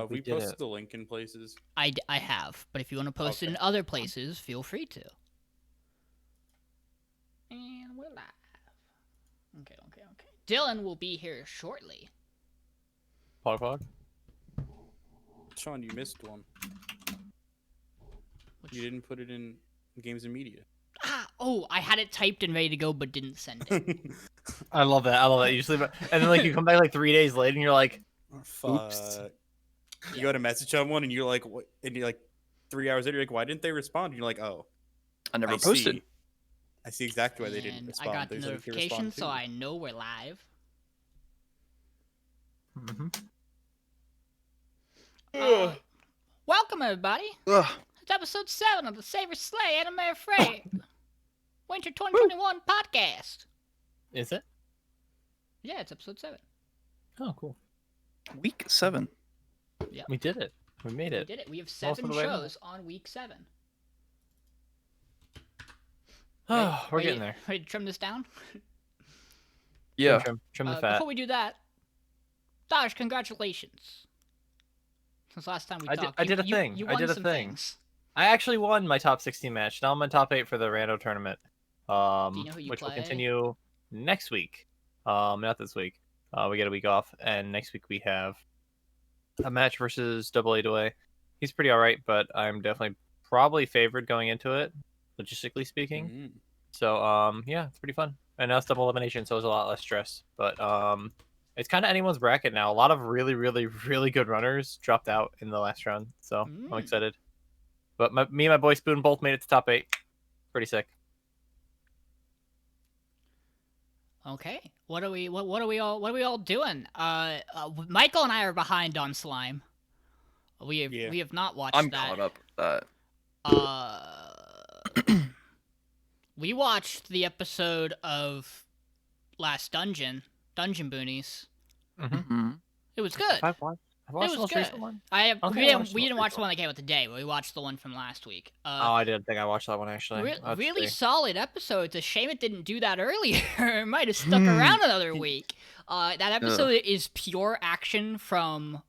We did posted it. the link in places. I have, but if you want to post it in other places, feel free to. And we're live. Okay. Dylan will be here shortly. Pog. Sean, you missed one. You didn't put it in games and media. I had it typed and ready to go, but didn't send it. I love that. Usually, and then you come back 3 days later, and you're like, "Oops." You go to message someone, and you're like, "What?" And you're like, 3 hours later, you're like, "Why didn't they respond?" And you're like, "Oh, I never posted." I see exactly why they didn't And respond. I got the There's a notification, so too. I know we're live. Welcome, everybody. It's episode 7 of the Saber Slay Anime Afraid Winter 2021 podcast. Is it? Yeah, it's episode 7. Oh, cool. Week 7. Yeah, We did it. We made we it. did it. We have Most of 7 the way shows on week 7. Oh, we're getting there. Ready to trim this down? Yeah. Trim the fat. Before we do that, Dodge, congratulations. Since last time we talked, I did a thing. You I won did a some thing. things. I actually won my top 16 match. Now I'm in top 8 for the Rando tournament. Do you know who you which will play? continue next week. Not this week. We get a week off, and next week we have a match versus Double A Away. He's pretty alright, but I'm definitely probably favored going into it, logistically speaking. Mm. So yeah, it's pretty fun. And now it's double elimination, so it's a lot less stress. But it's kind of anyone's bracket now. A lot of really, really, really good runners dropped out in the last round, so I'm excited. But me and my boy Spoon both made it to top 8. Pretty sick. Okay, what are we all doing? Michael and I are behind on Slime. We have not watched I'm that. caught up with We watched the episode of Last Dungeon Boonies. that. Mm-hmm. It was good. I've watched It the was most good. recent one. We watched the didn't most watch the recent one that came out today, but we watched the one from last week. Oh, I didn't think I watched that one actually. Really solid episode. It's a shame it didn't do that earlier. It might have stuck around another week. That episode is pure action from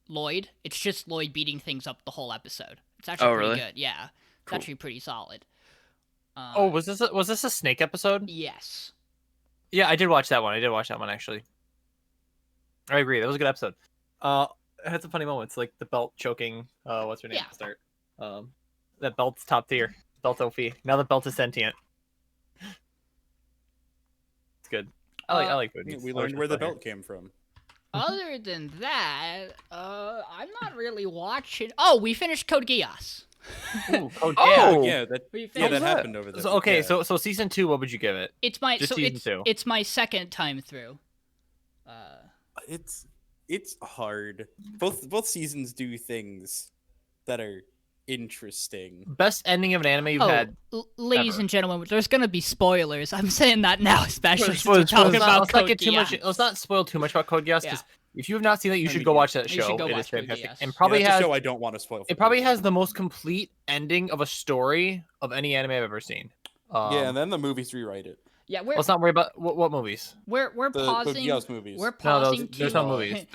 Lloyd. It's just Lloyd beating things up the whole episode. It's actually pretty good. Yeah, it's actually pretty solid. Was this a snake episode? Yes. Yeah, I did watch that one. Actually. I agree. That was a good episode. It had some funny moments, like the belt choking. What's her name? To start. That belt's top tier. Belt's OP. Now the belt is sentient. It's good. I like Boonies. We learned where the belt came from. Other than that, I'm not really watching. Oh, we finished Code Geass. Yeah, that happened over there. So, okay, so season 2, what would you give it? It's my season 2. It's my second time through. It's hard. Both seasons do things that are interesting. Best ending of an anime you've had. Ladies ever. and gentlemen, there's gonna be spoilers. I'm saying that now, especially since we're Let's talking about Code Let's not spoil too much about Code Geass, because if you have not seen that, you should go yeah. watch that You show. should go It watch is fantastic, Code Geass. and probably That's has. a show I don't want to spoil. It probably has the most complete ending of a story of any anime I've ever seen. Yeah, and then the movies rewrite it. Yeah, we're Let's not worry about what movies. we're The pausing. Geass movies. We're No, pausing there's to no movies.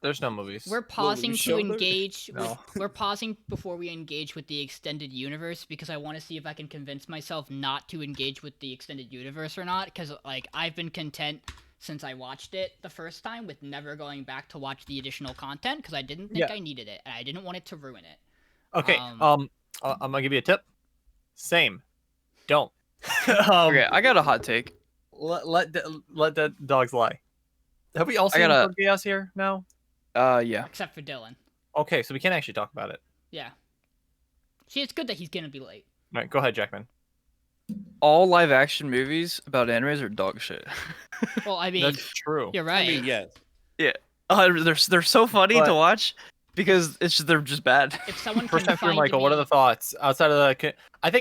There's no movies. We're pausing we to show them? engage. No. We're pausing before we engage with the extended universe because I want to see if I can convince myself not to engage with the extended universe or not. Because I've been content since I watched it the first time with never going back to watch the additional content because I didn't think I needed it and I didn't want it to ruin it. Okay. I'm gonna give you a tip. Same. Don't. Okay, I got a hot take. Let the dogs lie. Have we all seen Code Geass here now? Yeah. Except for Dylan. Okay, so we can actually talk about it. Yeah. See, it's good that he's gonna be late. All right, go ahead, Jackman. All live action movies about animes are dog shit. Well, I mean, That's true. you're right. I mean, yes. They're so funny to watch because they're just bad. If someone First can time through, find Michael, me... what are the thoughts outside of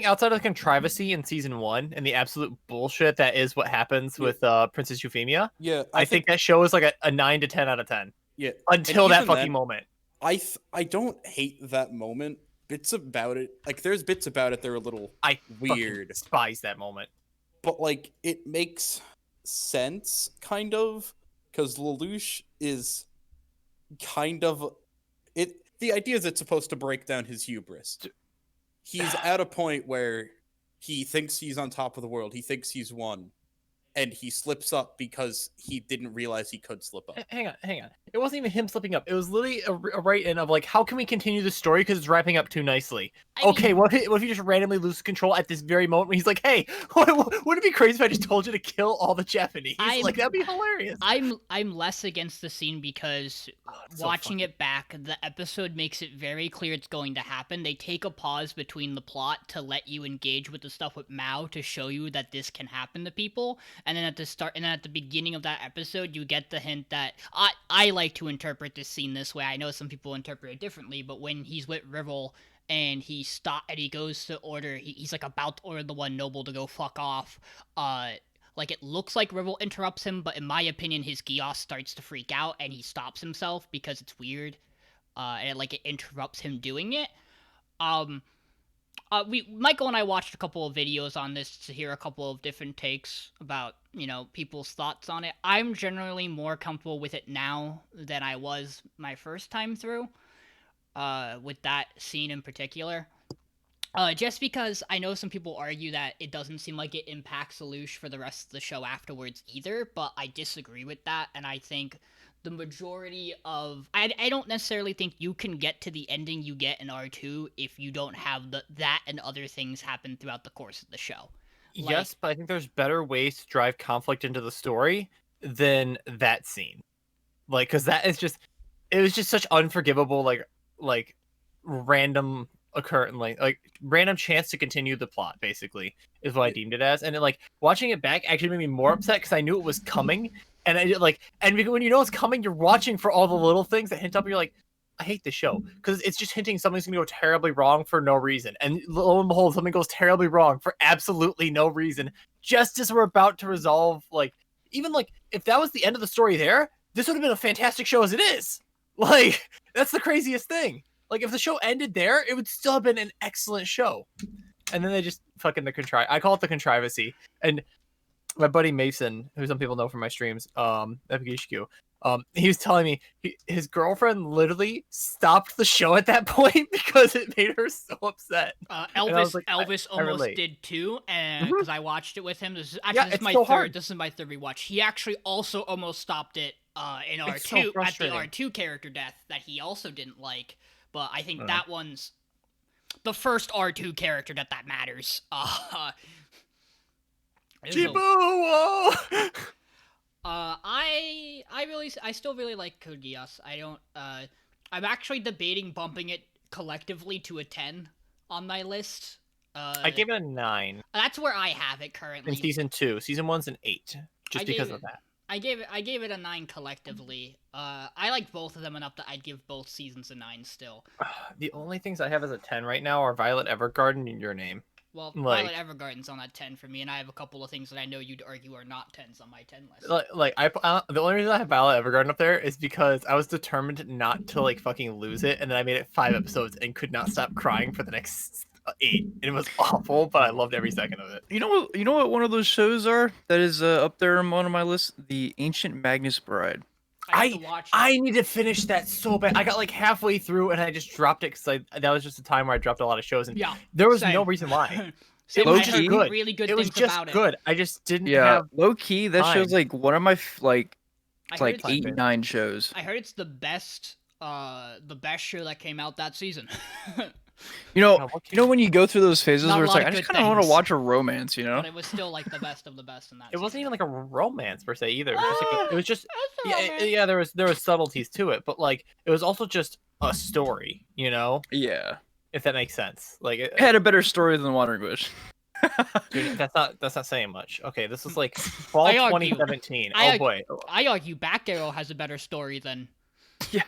outside of the controversy in season 1 and the absolute bullshit that is what happens with Princess Euphemia? Yeah, I think that show is like a 9 to 10 out of 10. Yeah, until that fucking moment. I don't hate that moment. Bits about it, there's bits about it that are a little weird. Despise that moment. But it makes sense, kind of, because Lelouch is kind of it. The idea is it's supposed to break down his hubris. He's at a point where he thinks he's on top of the world. He thinks he's won, and he slips up because he didn't realize he could slip up. Hang on. It wasn't even him slipping up. It was literally a write-in of like, how can we continue the story because it's wrapping up too nicely. Okay, what if you just randomly lose control at this very moment when he's like, hey, wouldn't it be crazy if I just told you to kill all the Japanese? Like, that'd be hilarious. I'm less against the scene because watching so it back, the episode makes it very clear it's going to happen. They take a pause between the plot to let you engage with the stuff with Mao to show you that this can happen to people. And then at the beginning of that episode, you get the hint that I like to interpret this scene this way. I know some people interpret it differently, but when he's with Rivel and he goes to order, he's like about to order the one noble to go fuck off. Like it looks like Rivel interrupts him, but in my opinion, his Gios starts to freak out and he stops himself because it's weird, and it interrupts him doing it. Michael and I watched a couple of videos on this to hear a couple of different takes about, people's thoughts on it. I'm generally more comfortable with it now than I was my first time through, with that scene in particular. Just because I know some people argue that it doesn't seem like it impacts Lelouch for the rest of the show afterwards either, but I disagree with that, and I think the majority of... I don't necessarily think you can get to the ending you get in R2 if you don't have that and other things happen throughout the course of the show. Yes, but I think there's better ways to drive conflict into the story than that scene. Like, because that is just... It was just such unforgivable, like random occurrence, like random chance to continue the plot, basically, is what I deemed it as. And then, watching it back actually made me more upset because I knew it was coming. And when you know it's coming, you're watching for all the little things that hint up. And you're like, I hate this show because it's just hinting something's gonna go terribly wrong for no reason. And lo and behold, something goes terribly wrong for absolutely no reason. Just as we're about to resolve, if that was the end of the story there, this would have been a fantastic show as it is. That's the craziest thing. If the show ended there, it would still have been an excellent show. And then they just fucking I call it the contrivancy. And my buddy Mason, who some people know from my streams, Epic HQ, he was telling me his girlfriend literally stopped the show at that point because it made her so upset. Elvis almost did too, and because I watched it with him. This is my third rewatch. He actually also almost stopped it in R2 at the R2 character death that he also didn't like. But I think that one's the first R2 character that matters. Chibu! I still really like Code Geass. I'm actually debating bumping it collectively to a 10 on my list. I gave it a 9. That's where I have it currently. In season 2. Season 1's an 8. Just because of that. I gave it a 9 collectively. I like both of them enough that I'd give both seasons a 9 still. The only things I have as a 10 right now are Violet Evergarden and Your Name. Well, Violet Evergarden's on that 10 for me, and I have a couple of things that I know you'd argue are not 10s on my 10 list. The only reason I have Violet Evergarden up there is because I was determined not to fucking lose it, and then I made it 5 episodes and could not stop crying for the next 8. And it was awful, but I loved every second of it. You know what one of those shows are that is up there on one of my lists? The Ancient Magnus Bride. I need to finish that so bad. I got halfway through and I just dropped it because that was just a time where I dropped a lot of shows, and there was no reason why. It was just good. Really good. It was just good. I just didn't have low key. That time. show's one of my 8, 9 shows. I heard it's the best show that came out that season. You know when you go through those phases where it's I just kind of want to watch a romance, But it was still the best of the best in that. It wasn't even a romance per se either. It was just yeah. There was subtleties to it, but it was also just a story, Yeah. If that makes sense. It had a better story than Wandering Wish. Dude, that's not saying much. Okay, this is fall 2017. Boy. I argue Back Arrow has a better story than. Yeah.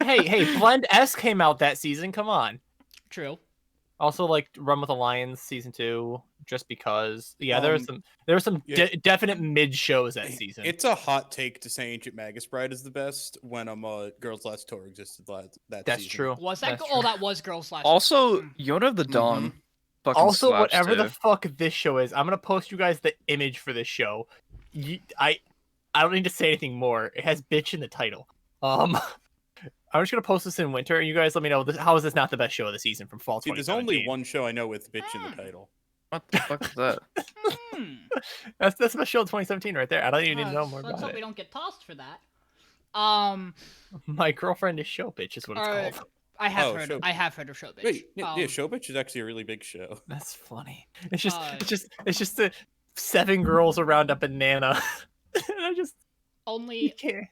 hey, Blend S came out that season. Come on. True. Also, Run with the Lions season 2, just because. Yeah, there were some definite mid shows that season. It's a hot take to say Ancient Magus Bride is the best when Girls Last Tour existed that That's season. true. Was that? That was Girls Last. Also, Yona of the Dawn. Also, whatever the fuck this show is, I'm gonna post you guys the image for this show. I don't need to say anything more. It has bitch in the title. I'm just gonna post this in winter, and you guys let me know. How is this not the best show of the season from fall See, there's 2017? only one show I know with bitch in the title. What the fuck is that? Hmm. That's the best show of 2017 right there. I don't even need to know more Let's about hope we it. don't get tossed for that. My girlfriend is show bitch is what it's Alright. called. I have Oh, heard. Show- I have heard of Show Bitch. Wait, yeah, Show Bitch is actually a really big show. That's funny. It's just Uh, it's just the 7 girls around a banana. And I just you Only can't.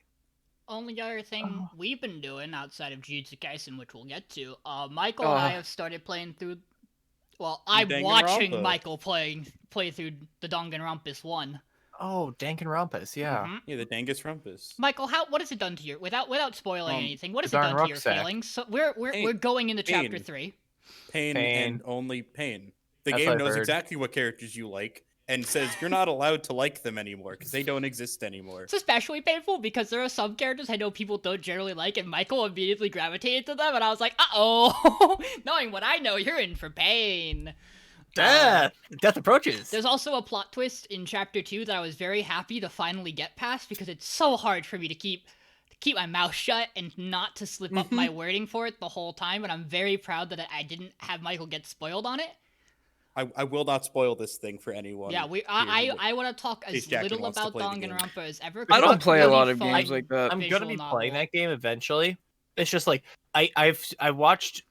other thing Oh. we've been doing outside of Jujutsu Kaisen, which we'll get to, Michael and I have started playing through. Well, I'm watching Danganronpa. Michael play through the Danganronpa 1. Oh, Danganronpa, yeah. Mhm. Yeah, the Dangus Rumpus. Michael, what has it done to your without spoiling anything? What has the it darn done to your rucksack. feelings? So we're Pain. going into chapter Pain. 3. Pain, Pain. and only pain. The That's game what I've knows heard. exactly what characters you like and says you're not allowed to like them anymore because they don't exist anymore. It's especially painful because there are some characters I know people don't generally like, and Michael immediately gravitated to them, and I was like, uh-oh! Knowing what I know, you're in for pain. Death approaches. There's also a plot twist in chapter 2 that I was very happy to finally get past because it's so hard for me to keep my mouth shut and not to slip up my wording for it the whole time, and I'm very proud that I didn't have Michael get spoiled on it. I will not spoil this thing for anyone. Yeah, I want to talk Case as Jackman little wants to about play the game. Danganronpa as ever. 'cause I it's don't a play a really lot of fun games like that. I'm visual gonna be novel. playing that game eventually. It's just like I watched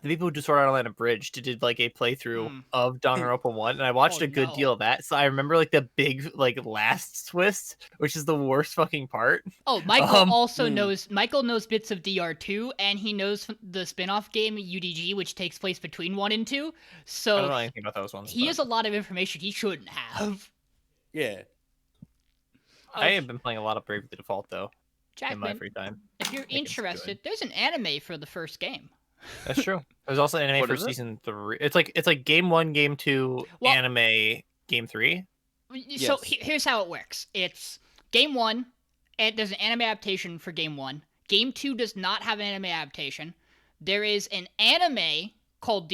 the people who do Sword Art Online Abridged did like a playthrough of Danganronpa 1, and I watched Oh, a good no. deal of that. So I remember like the big like last twist, which is the worst fucking part. Oh, Michael also hmm. knows. Michael knows bits of DR2, and he knows the spin-off game UDG, which takes place between 1 and 2. I don't So know anything about those ones. he has a lot of information he shouldn't have. Yeah. I have been playing a lot of Bravely Default though in my Jackman, free time. if you're think it's good. interested, there's an anime for the first game. That's true. There's also anime What for is it? season 3. It's like game 1, game 2, Well- anime, game 3. So Yes. here's how it works. It's game 1, and there's an anime adaptation for game 1. Game 2 does not have an anime adaptation. There is an anime called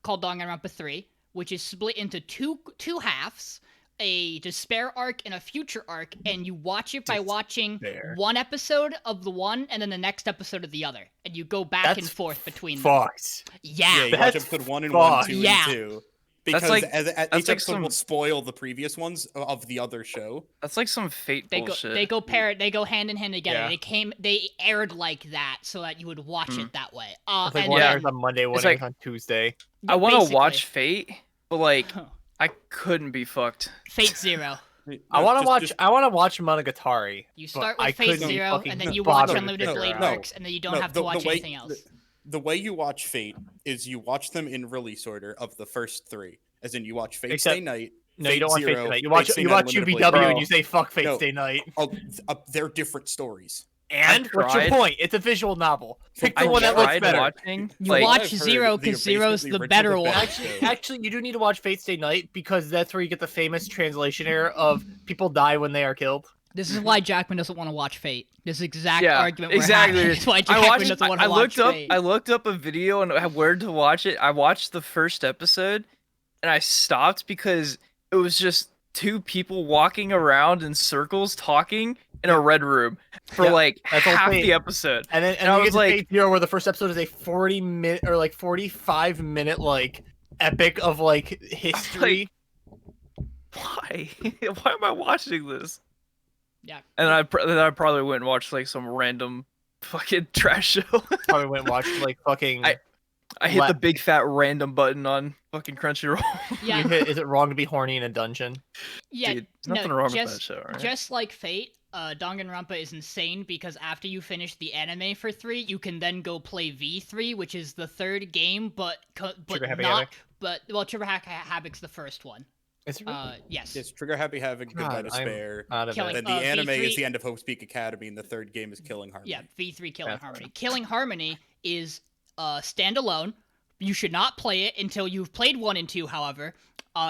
called Danganronpa 3, which is split into two halves, a despair arc and a future arc, and you watch it by watching Despair. one episode of the one and then the next episode of the other, and you go back and That's forth between them. Fucked. Yeah, Yeah. you watch That's episode 1 and 1, fucked. 2 Yeah. and 2. Because That's like- as each like episode some- will spoil the previous ones of the other show. That's like some fate They bullshit. they go hand in hand together. Yeah. They aired like that so that you would watch it that way. It's like And one yeah. airs on Monday, one It's airs like- on Tuesday. I want to basically. watch Fate, but like I couldn't be fucked. Fate Zero. I No, want to just- watch. just- I want to watch Monogatari. You but start I with Fate couldn't be Zero, fucking and then you watch bothered to Unlimited figure Blade out. No, Arcs, and then you don't no, have to watch way, anything else. The way you watch Fate is you watch them in release order of the first 3. As in, you watch Fate Except- Stay Night. No, you Fate don't watch Fate Zero, Stay Night. You Fate watch Stay you Night watch Unlimited UVW Blade. and you say fuck Fate No. Stay Night. Oh, they're different stories. And what's your tried. point? It's a visual novel. Pick the I one that looks tried better. watching. You like, watch I've heard Zero the- because basically Zero's the the original better the one. best. Actually, you do need to watch Fate Stay Night because that's where you get the famous translation error of people die when they are killed. This is why Jackman doesn't want to watch Fate. This exact yeah, argument we're exactly. having is why I Jackman watched. doesn't want to I watch looked up. Fate. I looked up a video on where to watch it. I watched the first episode, and I stopped because it was just 2 people walking around in circles talking in a red room for Yeah, like that's all half Fate. the episode. And then I you was get to like- Fate Zero, where the first episode is a 40-minute or like 45-minute like epic of like history. Why? Why am I watching this? Yeah. And then I probably went and watched like some random fucking trash show. Probably went and watched like fucking. I hit the big fat random button on fucking Crunchyroll. Yeah, You hit, is it wrong to be horny in a dungeon? yeah. Dude, there's nothing wrong with just, that show, right? Just like Fate, Danganronpa is insane because after you finish the anime for 3, you can then go play V3, which is the 3rd game, but Trigger Happy not. Havoc? But well, Trigger Habic's the first one. It's Yes. Yes, Trigger Happy Havoc, Goodbye God, Despair. out of Killing- it. Then the anime V3 is the end of Hope's Peak Academy, and the 3rd game is Killing Harmony. Yeah, V3 Killing That's Harmony. Killing Harmony is standalone. You should not play it until you've played 1 and 2, however.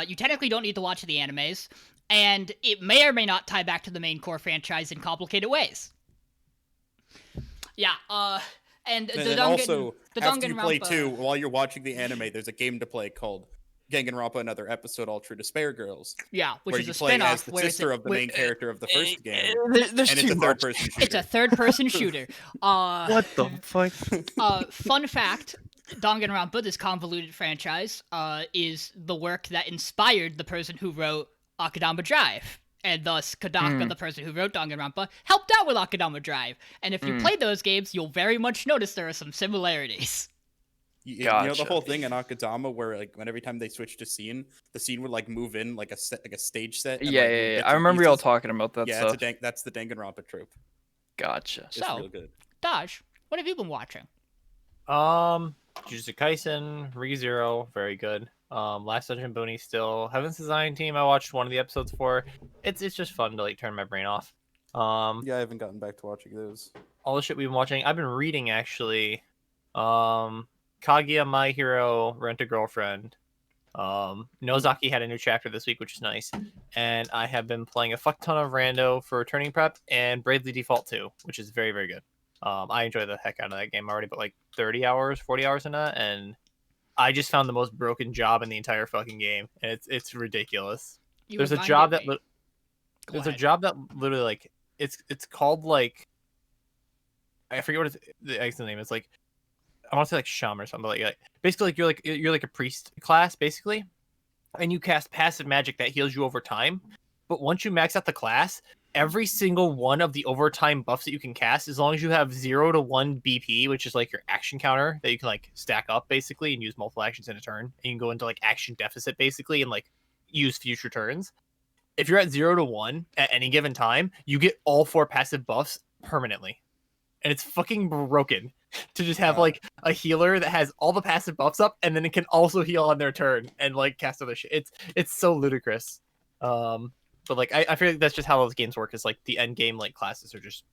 You technically don't need to watch the animes, and it may or may not tie back to the main core franchise in complicated ways. Yeah, and And the then Dangan, also, the after you play Danganronpa- 2, while you're watching the anime, there's a game to play called Danganronpa Another Episode All True to Spare Girls, Yeah, which where is you a play as spin-off the where sister of the main character of the first game, There's and it's too a much. third-person shooter. It's a third-person shooter. What the fuck? Fun fact: Danganronpa, this convoluted franchise, is the work that inspired the person who wrote Akudama Drive. And thus, Kodaka, the person who wrote Danganronpa, helped out with Akudama Drive. And if you play those games, you'll very much notice there are some similarities. You know the Gotcha. whole thing in Akudama where like when every time they switched a scene, the scene would like move in like a set, like a stage set. And, Yeah, like, yeah, move yeah. bits I and remember y'all pieces. talking about that Yeah, stuff. that's the Danganronpa trope. Gotcha. It's So, real good. Dodge, what have you been watching? Jujutsu Kaisen, ReZero, very good. Last Dungeon Booney still. Heaven's Design Team, I watched one of the episodes for. It's just fun to like turn my brain off. Yeah, I haven't gotten back to watching those. All the shit we've been watching. I've been reading actually. Kaguya My Hero Rent a Girlfriend. Nozaki had a new chapter this week, which is nice. And I have been playing a fuck ton of Rando for Turning Prep and Bravely Default 2, which is very, very good. I enjoy the heck out of that game. I already put like 30 hours, 40 hours in that, and I just found the most broken job in the entire fucking game. And it's ridiculous. There's a job that a job that literally like it's called like I forget what the exit name is. Like I want to say like Sham or something like basically like you're like a priest class basically, and you cast passive magic that heals you over time. But once you max out the class, every single one of the overtime buffs that you can cast, as long as you have 0 to 1 BP, which is like your action counter that you can like stack up basically and use multiple actions in a turn, and you can go into like action deficit basically and like use future turns. If you're at 0 to 1 at any given time, you get all 4 passive buffs permanently. And it's fucking broken to just have like a healer that has all the passive buffs up and then it can also heal on their turn and like cast other shit. It's so ludicrous. But like I feel like that's just how those games work, is like the end game like classes are just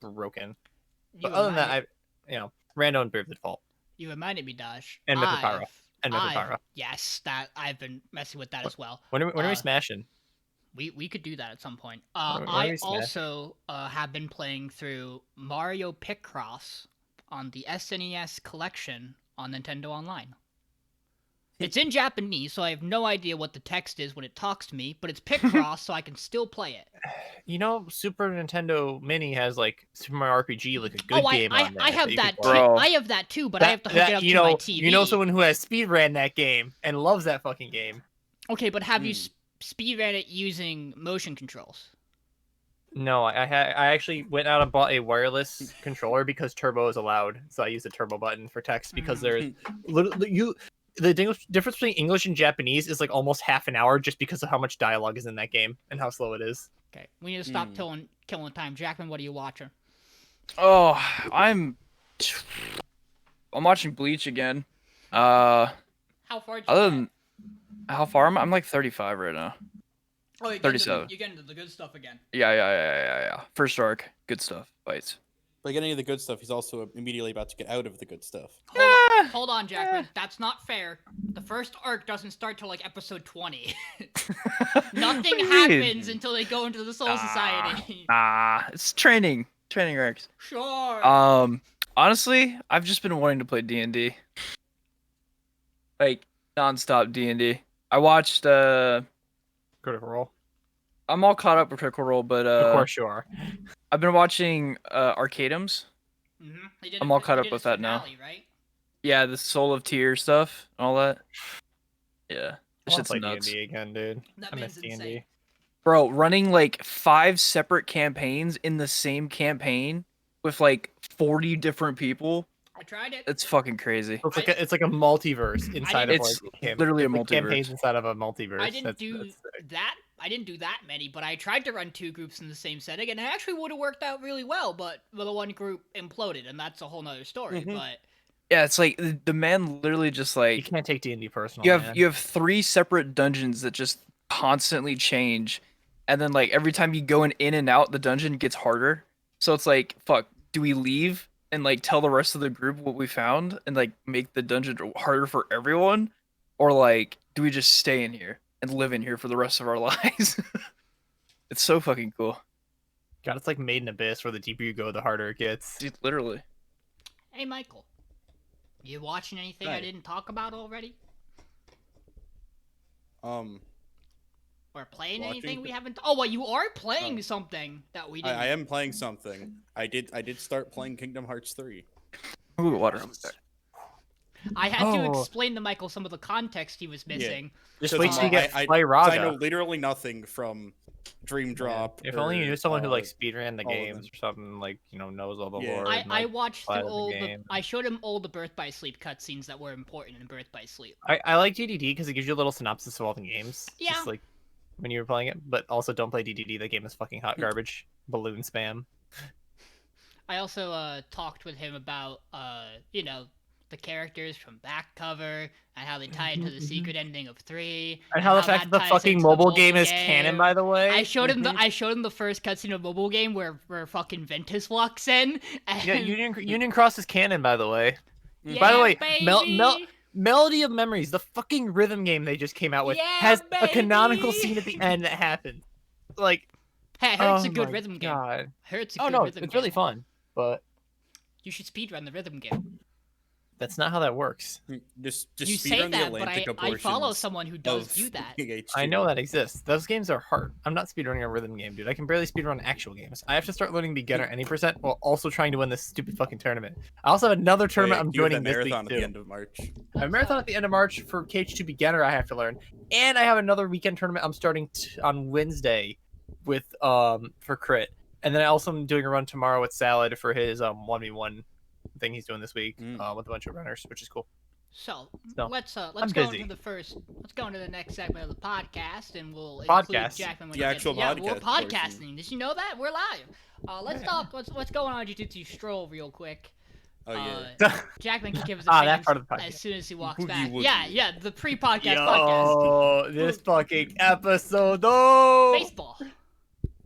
broken. But other than that, Rando and Brave Default. You reminded me, Dash. And Mythopara. And Mythopara. Yes, that I've been messing with that as well. When are we smashing? We could do that at some point. When are I we also have been playing through Mario Picross on the SNES collection on Nintendo Online. It's in Japanese, so I have no idea what the text is when it talks to me, but it's Picross, so I can still play it. You know, Super Nintendo Mini has like Super Mario RPG, like a good game on there. I have that too. Bro. I have that too, but I have to hook it up to my TV. You know someone who has speed ran that game and loves that fucking game. Okay, but have you speed ran it using motion controls? No, I actually went out and bought a wireless controller because turbo is allowed. So I use the turbo button for text because there's the difference between English and Japanese is like almost half an hour just because of how much dialogue is in that game and how slow it is. Okay, we need to stop killing time. Jackman, what are you watching? Oh, I'm watching Bleach again. How far? How far am I? I'm like 35 right now. Oh, you're 37. You're getting to the good stuff again. Yeah. First arc, good stuff. Bites. By getting to the good stuff, he's also immediately about to get out of the good stuff. Hold on, Jackman. That's not fair. The first arc doesn't start till like episode 20. Nothing happens until they go into the Soul Society. It's training arcs. Sure. Honestly, I've just been wanting to play D&D. Like nonstop D&D. I watched Critical Role. I'm all caught up with Critical Role, but Of course you are. I've been watching Arcadums. I'm all caught up with that now. Right? Yeah, the Soul of Tear stuff, all that. Yeah, this shit's play nuts. D&D again, dude. That I miss man's insane. D&D. Bro, running like 5 separate campaigns in the same campaign with like 40 different people. I tried it. It's fucking crazy. It's like a multiverse inside of It's like literally a it's like multiverse. campaigns inside of a multiverse. I didn't do that. I didn't do that many, but I tried to run 2 groups in the same setting, and it actually would have worked out really well. But the one group imploded, and that's a whole nother story. But Yeah, it's like the man literally just You like can't take D&D personal. you have 3 separate dungeons that just constantly change, and then like every time you go in and out, the dungeon gets harder. So it's like, fuck, do we leave and like tell the rest of the group what we found and like make the dungeon harder for everyone, or like do we just stay in here and live in here for the rest of our lives? It's so fucking cool. God, it's like Made in Abyss, where the deeper you go, the harder it gets. Dude, literally. hey, Michael, you watching anything I Right. didn't talk about already? Or playing Watching anything we the- haven't. Oh, well, you are playing Oh. something that we didn't. I am playing something. I did start playing Kingdom Hearts 3. Ooh, water. I had to Oh. explain to Michael some of the context he was missing. Just Because wait till you get I Fly 'cause I Raga. know literally nothing from Dream Drop. If only you knew someone who like speedran the all of games them. or something, like, you know, knows all the Yeah. lore. I, and, I like, watched plot through of the all the. game. I showed him all the Birth by Sleep cutscenes that were important in Birth by Sleep. I like DDD because it gives you a little synopsis of all the games. Yeah. Just like when you were playing it, but also don't play DDD. The game is fucking hot Hmm. garbage. Balloon spam. I also talked with him about you know, the characters from back cover and how they tie into the secret ending of 3. And how the fact that the ties fucking into mobile game is canon, game. by the way. I showed him the first cutscene of mobile game where fucking Ventus walks in. And... Yeah, Union Cross is canon, by the way. Yeah, By the way, baby. Melody of Memories, the fucking rhythm game they just came out with, Yeah, has a canonical baby. scene at the end that happened. Like, Hey, I heard it's a oh good my rhythm game. God. I heard it's a Oh good no, rhythm it's game. really fun, but You should speedrun the rhythm game. that's not how that works. Just You speed say on the that, but Atlantic I follow portions someone who does of do that. H2. I know that exists. Those games are hard. I'm not speedrunning a rhythm game, dude. I can barely speedrun actual games. I have to start learning beginner any percent while also trying to win this stupid fucking tournament. I also have another tournament I'm You have joining that this week marathon at too. the end of March. I have a marathon at the end of March for KH2 beginner I have to learn, and I have another weekend tournament I'm starting on Wednesday with for crit, and then I also am doing a run tomorrow with Salad for his 1v1 thing he's doing this week with a bunch of runners, which is cool. So No, let's I'm go busy. into let's go into the next segment of the podcast, and we'll Podcast? include Jackman when The he actual gets, yeah, we're podcast podcasting. portion. Did you know that we're live? Let's talk. Let's go on a Jiu-Jitsu stroll real quick. Oh yeah. Jackman can give his That opinions part of the podcast. as soon as he walks Boogie back. woogie. Yeah, the pre-podcast podcast. Yo, this fucking episode, oh, Baseball.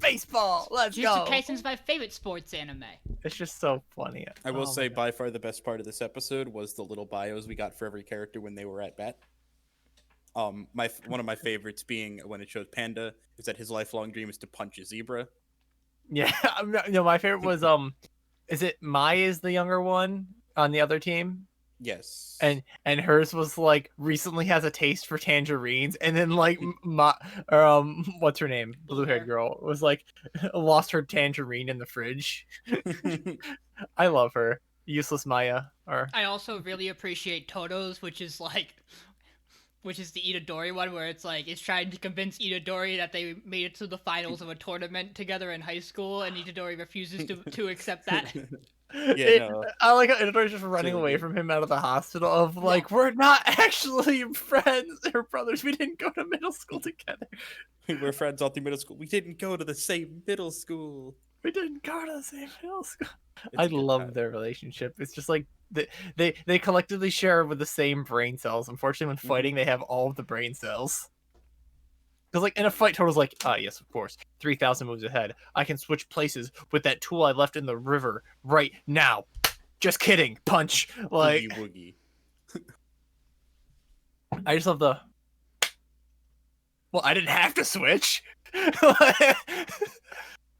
baseball, let's Jujutsu go. Kaisen's my favorite sports anime. It's just so funny. I will Oh my say God. by far the best part of this episode was the little bios we got for every character when they were at bat. One of my favorites being when it shows Panda is that his lifelong dream is to punch a zebra. Yeah, no, my favorite was is it Mai is the younger one on the other team? Yes. And hers was like recently has a taste for tangerines, and then like what's her name, blue haired girl was like lost her tangerine in the fridge. I love her, useless Maya. Or I also really appreciate Toto's, which is the Itadori one, where it's like it's trying to convince Itadori that they made it to the finals of a tournament together in high school, and Itadori refuses to accept that. No. I like how Itadori's just running Really away good. from him out of the hospital of like we're not actually friends or brothers. We didn't go to middle school together. We were friends all through middle school. We didn't go to the same middle school. We didn't go to the same middle school. It's I a good love time. their relationship. It's just like they collectively share with the same brain cells. Unfortunately, when fighting, they have all of the brain cells. Because like in a fight, Total's like, yes, of course, 3,000 moves ahead. I can switch places with that tool I left in the river right now. Just kidding. Punch. Like Woogie woogie. I just love the. Well, I didn't have to switch.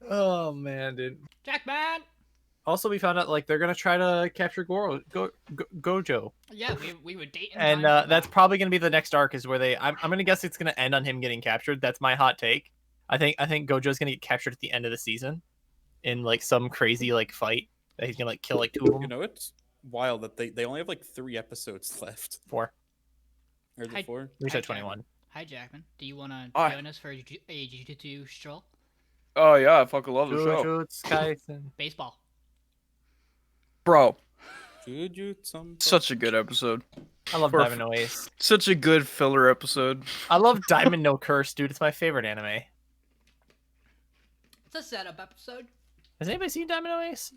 Oh man, dude. Jackman. Also, we found out like they're gonna try to capture Gojo, Yeah, we were dating. and that's probably gonna be the next arc. Is where they. I'm gonna guess it's gonna end on him getting captured. That's my hot take. I think Gojo's gonna get captured at the end of the season, in like some crazy like fight that he's gonna like kill like 2 of them. You know, it's wild that they only have like 3 episodes left. 4. Or is Hi- it 4? We Hi, said Jackman. 21. Hi, Jackman. Do you want to Hi. join us for a Jiu-Jitsu stroll? Oh yeah, I fucking love the show, Jujutsu Kaisen. Baseball. bro. Jujutsu. Such a good episode. I love For- Diamond No Ace. Such a good filler episode. I love Diamond No Curse, dude. It's my favorite anime. It's a setup episode. Has anybody seen Diamond No Ace?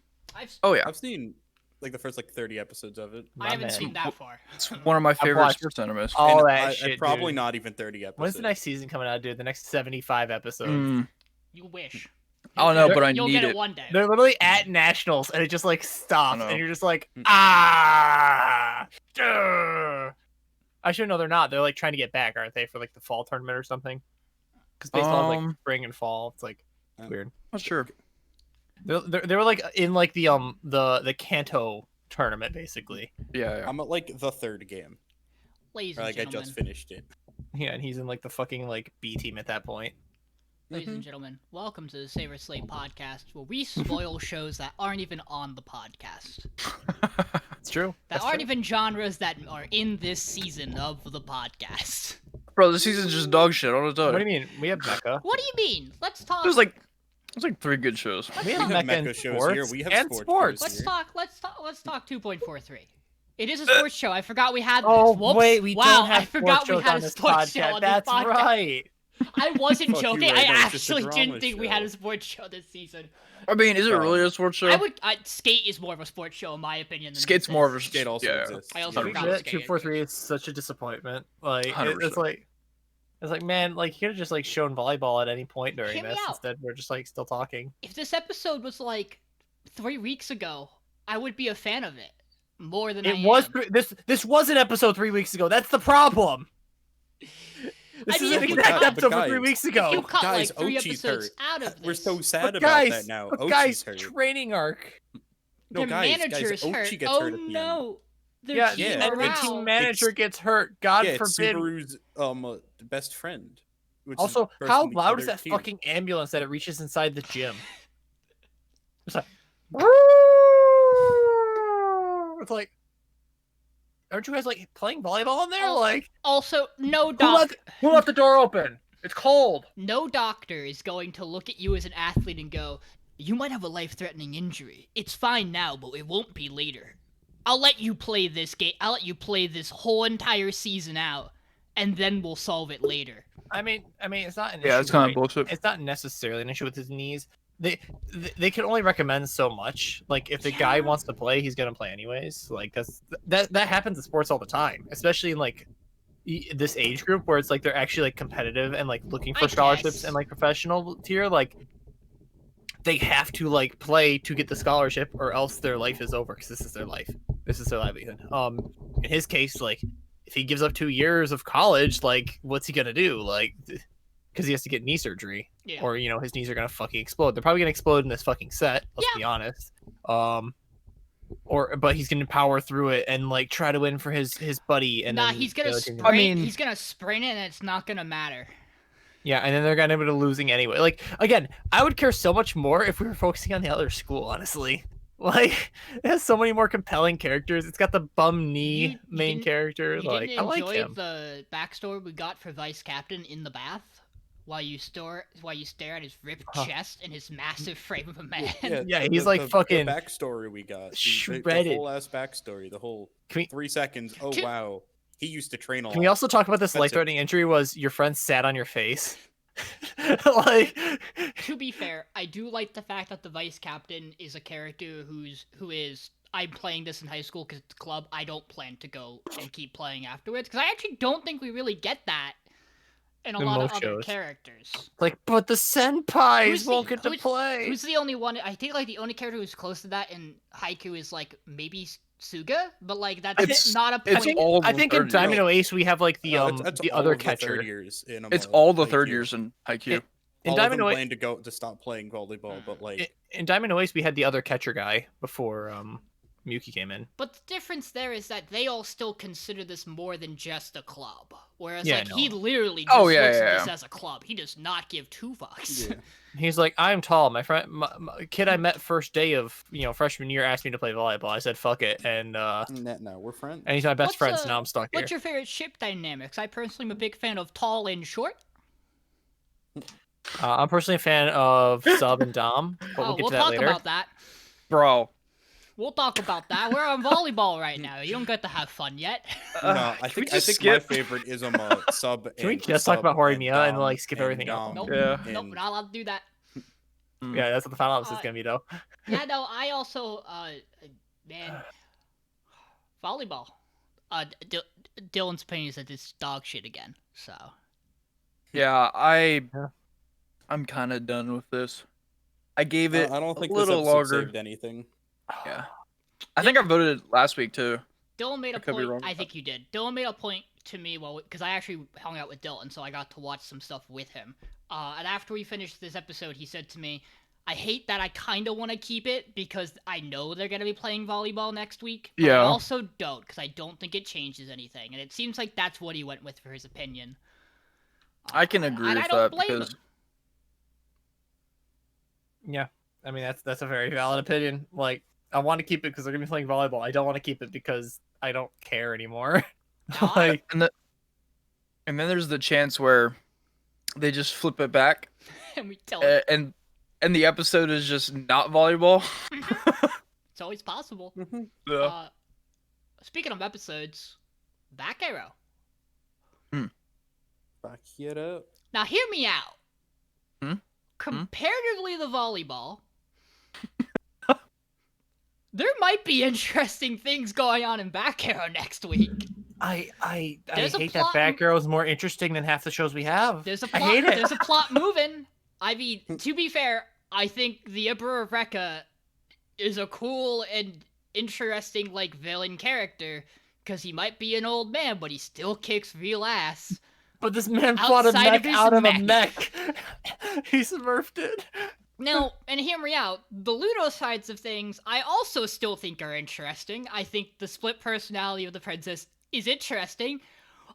Oh yeah, I've seen like the first like 30 episodes of it. I My haven't man. seen that far. it's one of my favorite watched sports animes. all And that I shit. probably dude. not even 30 episodes. When's the next season coming out, dude? The next 75 episodes. You wish. I don't know, You'll but I You'll need get it. it one day. They're literally at nationals, and it just like stops, know. and you're just like, Mm. duh. I should know they're not. They're like trying to get back, aren't they, for like the fall tournament or something? Because baseball is like spring and fall. It's like weird. Not sure. They were like in like the Kanto tournament basically. Yeah, yeah. I'm at like the 3rd game. Ladies Or and like I gentlemen, just finished it. Yeah, and he's in like the fucking like B team at that point. Ladies and gentlemen, welcome to the Saber Slate podcast, where we spoil shows that aren't even on the podcast. It's true. That aren't even genres that are in this season of the podcast. Bro, this season's just dog shit. I don't know. What do you mean? We have Mecha. What do you mean? Let's talk. There's like 3 good shows. We have have Mecha Mecha and shows sports here. We have and sports sports. shows. Let's talk 2.43. It is a sports show. I forgot we had. Oh Whoops. wait, we wow, don't have I forgot sports we had shows on a this sports show podcast. on That's this podcast. right. I wasn't Fuck you, joking. Ray, I that was just a actually didn't drama think we show. had a sports show this season. I mean, is it really a sports show? I would. Skate is more of a sports show in my opinion. Than Skate's this more is. of a Skate also yeah. exists. I also yeah. forgot Shit, Skate. 243 is such a disappointment. Like it's 100%. like man, like you could have just like shown volleyball at any point during Hear me this. out. Instead, we're just like still talking. If this episode was like 3 weeks ago, I would be a fan of it more than I It was am. this was an episode 3 weeks ago. That's the problem. This is mean, an if you exact cut- episode from guys, 3 weeks If you ago. cut Guys, like 3 Ochi's episodes hurt. out of this, We're so sad But about guys, that now. but Ochi's guys, hurt. training arc. No, their guys, manager's Ochi hurt. gets Oh hurt at the end. no, their Yeah, team yeah. and the morale. team manager It's- gets hurt. God Yeah, it's forbid. Subaru's best friend. which is Also, the how person we loud call is their that team. fucking ambulance that it reaches inside the gym? It's like, it's like, aren't you guys like playing volleyball in there? Oh, Like, Also, no who left the door open? It's cold. no doctor is going to look at you as an athlete and go, "You might have a life-threatening injury. It's fine now, but it won't be later. I'll let you play this game. I'll let you play this whole entire season out, and then we'll solve it later." I mean, it's not an Yeah, issue, it's kind right? of bullshit. It's not necessarily an issue with his knees. They can only recommend so much. Like if the guy Yeah. wants to play, he's gonna play anyways. Like that happens in sports all the time, especially in like this age group where it's like they're actually like competitive and like looking I for scholarships guess. and like professional tier. Like they have to like play to get the scholarship, or else their life is over because this is their life. This is their livelihood. In his case, like if he gives up 2 years of college, like what's he gonna do? Like because he has to get knee surgery, Yeah. or you know his knees are gonna fucking explode. They're probably gonna explode in this fucking set. Let's be honest. But he's gonna power through it and like try to win for his buddy. And Nah, then he's gonna the other team- sprint. I mean- he's gonna sprint it, and it's not gonna matter. Yeah, and then they're gonna end up losing anyway. Like again, I would care so much more if we were focusing on the other school. Honestly, like it has so many more compelling characters. It's got the bum knee You main didn't- character. You Like didn't I like enjoy him. the backstory we got for Vice Captain in the bath while you stare at his ripped Huh. chest and his massive frame of a man. Yeah, he's like fucking the backstory we got. The shredded. whole ass backstory. The whole Can we- 3 seconds. Oh Can- wow, he used to train a lot. Can we also talk about this That's it. life-threatening injury? Was your friend sat on your face? Like, To be fair, I do like the fact that the Vice Captain is a character who is. I'm playing this in high school because it's a club. I don't plan to go and keep playing afterwards because I actually don't think we really get that in a In lot of most other shows. characters. like, but the senpais Who's the- won't get to who's- play. Who's the only one? I think like the only character who's close to that in Haiku is like maybe Suga, but like that's It's- not a it's point. all I the think in third Domino Ace we have like the That's the all other of the catcher. third years in It's all the third Haikyuu. years in IQ. In All of them Domino Ace, plan to stop playing volleyball, but like in Domino Ace we had the other catcher guy before Miyuki came in. But the difference there is that they all still consider this more than just a club. Whereas, Yeah, like, no. he literally just Oh, yeah, looks yeah, at this yeah. as a club. He does not give 2 fucks. yeah. He's like, I'm tall. My friend, my kid I met first day of freshman year asked me to play volleyball. I said fuck it, and No, we're friends. he's my best What's, friend. So now I'm stuck here. What's your favorite ship dynamics? I personally am a big fan of tall and short. I'm personally a fan of Sub and Dom, but we'll get we'll to that talk later. about that. Bro. We'll talk about that. We're on volleyball right now. You don't get to have fun yet. No, I can we think just my skip? favorite is Sub. Can we and just talk Sub about and Horimiya and, Dom like, skip and everything else? Dom Nope. Yeah. Nope, and- we're not allowed to do that. Yeah, that's what the final episode is gonna be, though. Yeah, no, I also, man, volleyball. Dylan's opinion is that it's dog shit again. So Yeah, Yeah. I'm kind of done with this. I gave it I don't think a this little episode longer. saved anything. Yeah. I think I voted last week too. Dylan made a I could be point. wrong. I think you did. Dylan made a point to me because I actually hung out with Dylan, so I got to watch some stuff with him. And after we finished this episode, he said to me, "I hate that I kind of want to keep it because I know they're gonna be playing volleyball next week. But I Yeah. also don't because I don't think it changes anything." And it seems like that's what he went with for his opinion. I can agree and with I don't that blame because him. Yeah, I mean that's a very valid opinion. Like, I want to keep it because they're gonna be playing volleyball. I don't want to keep it because I don't care anymore. No, Like, and then there's the chance where they just flip it back and we tell him and the episode is just not volleyball. it's always possible. Yeah. Speaking of episodes, Back Arrow. Back it up. Now hear me out. Hmm? Comparatively to volleyball, there might be interesting things going on in Back Arrow next week. I There's a hate plot that Batgirl is more interesting than half the shows we have. There's a I plot. hate it. There's a plot moving. I mean, to be fair, I think the Emperor of Rekka is a cool and interesting like villain character because he might be an old man, but he still kicks real ass. But this man fought a Outside of mech his out of a mech. mech. He smurfed it. Now, and hear me out, the Ludo sides of things, I also still think are interesting. I think the split personality of the princess is interesting.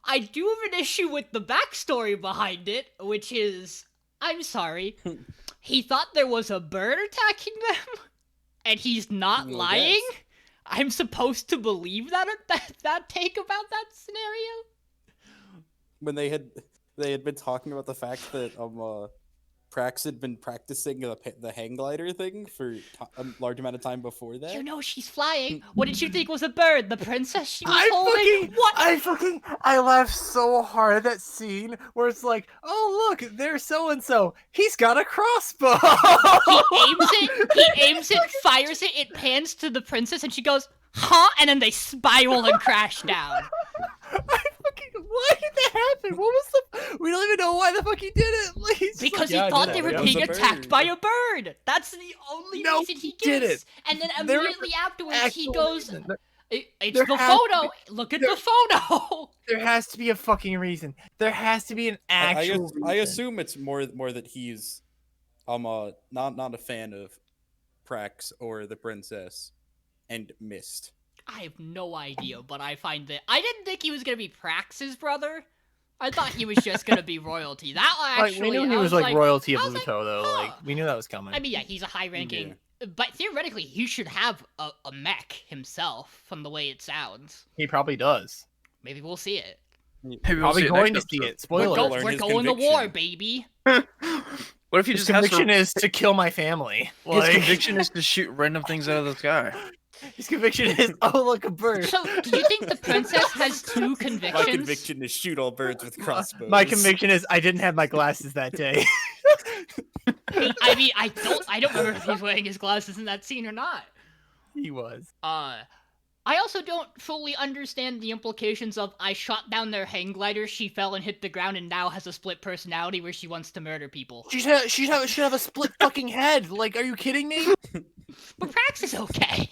I do have an issue with the backstory behind it, which is, I'm sorry, he thought there was a bird attacking them, and he's not Well, lying? yes. I'm supposed to believe that take about that scenario? When they had been talking about the fact that Prax had been practicing the hang glider thing for a large amount of time before that. You know she's flying. What did you think was a bird? The princess she was holding? What? I laughed so hard at that scene where it's like, oh look, there's so and so. He's got a crossbow. He aims it, fires it, it pans to the princess, and she goes, huh? And then they spiral and crash down. Why did that happen? What was the? We don't even know why the fuck he did it. Like, he's just Because like, he thought they were It was being a attacked bird. by a bird. That's the only No, reason he he didn't. gives. And then There was immediately afterwards, he actual goes, reason. it's there the has to photo. Look at the photo. There has to be a fucking reason. There has to be an actual. I reason. assume it's more that he's not a fan of Prax or the princess and missed. I have no idea, but I find that I didn't think he was gonna be Prax's brother. I thought he was just gonna be royalty. That Like, actually, we knew I he was like royalty of I was like, Luto, though. huh. Like, we knew that was coming. I mean, yeah, he's a high-ranking, but theoretically, he should have a mech himself. From the way it sounds, He probably does. maybe we'll see it. Maybe we'll Probably see it going to next see episode. it. Spoiler. Go- learn We're his going to conviction. war, baby. What if he His just has conviction to, is to kill my family. his Like, conviction is to shoot random things out of the sky. his conviction is, oh look, a bird. So, do you think the princess has two My convictions? conviction is shoot all birds with crossbows. My conviction is I didn't have my glasses that day. I mean, I don't remember if he's wearing his glasses in that scene or not. He was. I also don't fully understand the implications of I shot down their hang glider, she fell and hit the ground, and now has a split personality where she wants to murder people. She should have a split fucking head. Like, are you kidding me? But Prax is okay.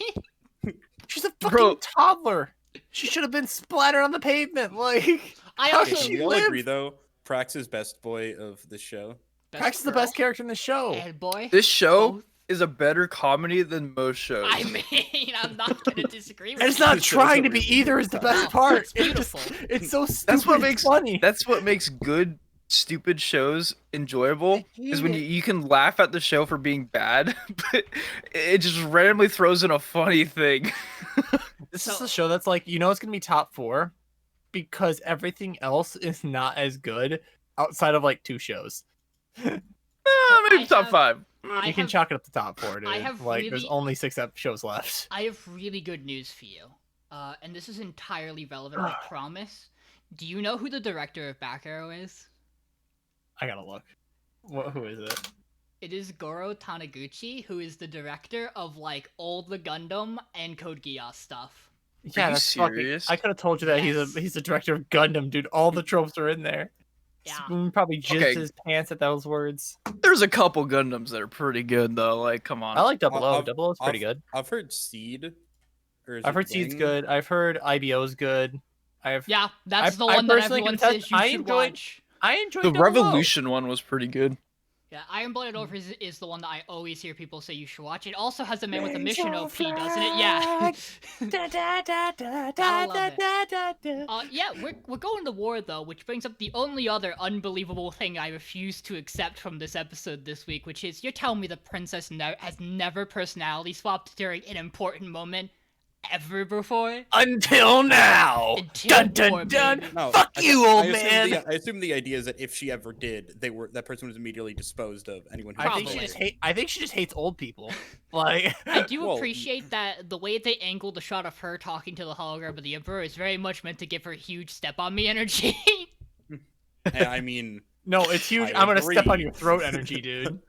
She's a fucking Bro. toddler. She should have been splattered on the pavement. Like, I How also did Can we all live? agree though? Prax is best boy of the show. Prax is the best character in the show. And boy, This show both. is a better comedy than most shows. I mean, I'm not gonna disagree with And it's you. not It's trying to really be either is the good. best No, part. it's It's just, beautiful. it's so stupid. That's what it's makes funny. That's what makes good, stupid shows enjoyable. Is when you can laugh at the show for being bad, but it just randomly throws in a funny thing. This So- is a show that's like, you know, it's gonna be top 4 because everything else is not as good outside of like 2 shows. Maybe I top have- 5. I You can have- chalk it up to top 4, dude. I have like, there's really- only 6 shows left. I have really good news for you. And this is entirely relevant, I promise. Do you know who the director of Back Arrow is? I gotta look. Who is it? It is Goro Taniguchi, who is the director of like Old the Gundam and Code Geass stuff. Yeah, you that's serious? fucking. I could have told you that Yes. he's a director of Gundam, dude. All the tropes are in there. Yeah. Spoon probably jizzed Okay. his pants at those words. There's a couple Gundams that are pretty good though. Like, come on. I like Double O. I've- Double O's pretty I've- good. I've heard Seed. Or is I've it heard Seed's Wing? good. I've heard IBO's good. Yeah, that's the I one that personally everyone can attest- says you I should enjoyed- watch. I enjoyed The Double O. Revolution one was pretty good. Yeah, Iron Blooded Orphan is the one that I always hear people say you should watch. It also has a man with a mission OP, doesn't it? Yeah. Yeah, we're going to war though, which brings up the only other unbelievable thing I refuse to accept from this episode this week, which is you're telling me the princess has never personality swapped during an important moment ever before? Until now. Until Dun war, dun dun. baby. No, Fuck you, old assume man. I assume the idea is that if she ever did, that person was immediately disposed of. Anyone who I think Probably. she just hates old people. Like I do Well, appreciate that the way they angled the shot of her talking to the hologram of the Emperor is very much meant to give her huge step on me energy. And I mean, no, it's huge. I I'm gonna step on agree. your throat, energy, dude.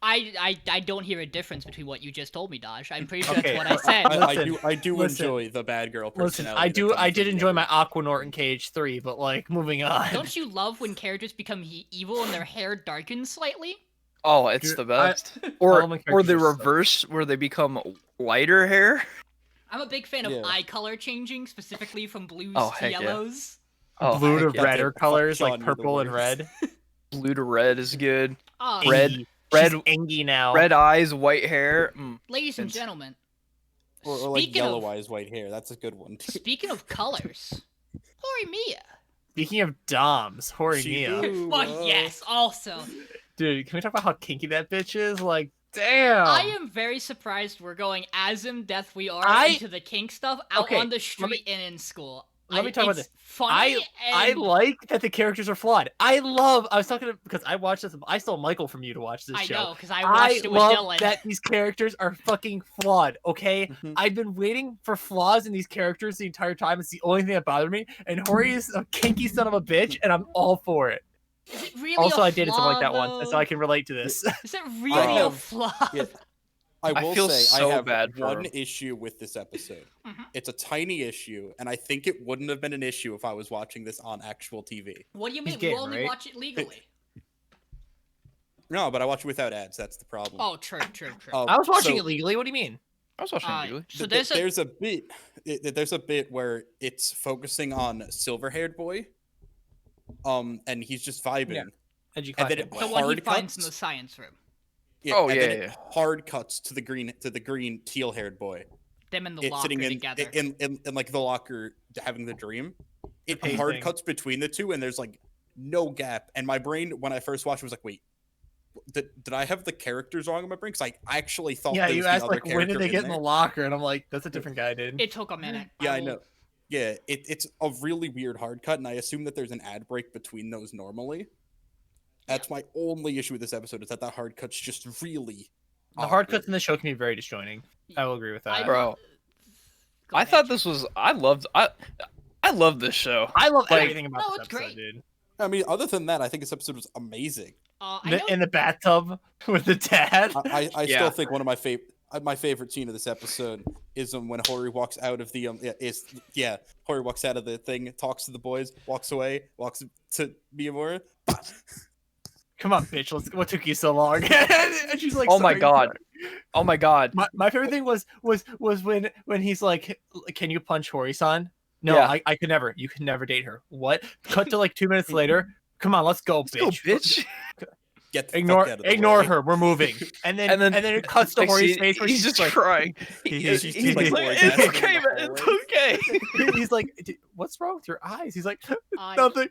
I don't hear a difference between what you just told me, Dodge. I'm pretty sure Okay, that's what I said. I do listen. enjoy the bad girl Listen, personality. I did enjoy my Aquanort Cage 3, but like moving on. Don't you love when characters become evil and their hair darkens slightly? Oh, it's the best. All my Or characters the are so- reverse, where they become lighter hair. I'm a big fan of Yeah. eye color changing, specifically from blues Oh, to heck yeah. yellows. Oh, blue to heck yeah. redder Fuck colors Sean, like you're the purple and worst. red. Blue to red is good. Ah, Red- Engie. red- She's Engie now. Red eyes, white hair. ladies and It's- gentlemen, or like speaking yellow of eyes, white hair. That's a good one. speaking of colors, Horimiya. Speaking of Doms, Horimiya. Shibu, Well, yes, also. Dude, can we talk about how kinky that bitch is? Like, damn. I am very surprised we're going as in Death We Are I- into the kink stuff out Okay, on the let street and in school. let me talk about it's this. Funny I and like that the characters are flawed. I was talking to, because I watched this. I stole Michael from you to watch this I show. know, because I watched it with love Dylan. that these characters are fucking flawed, okay? Mhm. I've been waiting for flaws in these characters the entire time. It's the only thing that bothered me. And Hori is a kinky son of a bitch, and I'm all for it. Is it really Also, a I dated something like that flaw, once, and so though? I can relate to this. Is it really a have- flaw? Yeah. I I will feel say so I have bad for one him. issue with this episode. Mhm. It's a tiny issue, and I think it wouldn't have been an issue if I was watching this on actual TV. What do you He's mean? gay, We only right? watch it legally. No, but I watch it without ads. That's the problem. Oh, true. I was watching so it legally. What do you mean? I was watching Uh, it. so th- there's a there's a bit where it's focusing on silver-haired boy, and he's just vibing. Yeah. Edgy And then class it- boy. the one he hard finds in cuts? the science room. Oh, and then yeah, it hard cuts to the green teal-haired boy. Them in the It's locker sitting together. in like the locker having the dream. It pacing. hard cuts between the two, and there's like no gap. And my brain, when I first watched, it was like, wait, did I have the characters wrong in my brain? Because I actually thought Yeah, there you was the asked other like when did character they get in there. the locker, and I'm like, that's a different guy, dude. It took a minute. Yeah, I will- know. Yeah, it's a really weird hard cut, and I assume that there's an ad break between those normally. That's my only issue with this episode, is that hard cut's just really The hard awkward. cuts in the show can be very disjointing. I will agree with that. Bro, Go I ahead, thought Jake. this was. I love this show. I love Like- everything about No, this it's episode, great. dude. I mean, other than that, I think this episode was amazing. I know In the bathtub with the dad. I Yeah. still think one of my favorite scene of this episode is when Hori walks out of the Hori walks out of the thing, talks to the boys, walks away, walks to Miyamura. Come on, bitch. What took you so long? And she's like, Oh my "Sorry, God. sorry." Oh my god. My favorite thing was when he's like, "Can you punch Hori-san?" No, Yeah. I could never. You could never date her. What? Cut to like 2 minutes later. Come on, let's go, Let's go, bitch. bitch. Get the Ignore fuck out of the ignore way. her. We're moving. And then it cuts to Like, Hori's see, face where he's she's just like, crying. He's He's like, like, it's orgasming okay, in the man. It's hallway. okay. he's like, "What's wrong with your eyes?" He's like, I- "Nothing."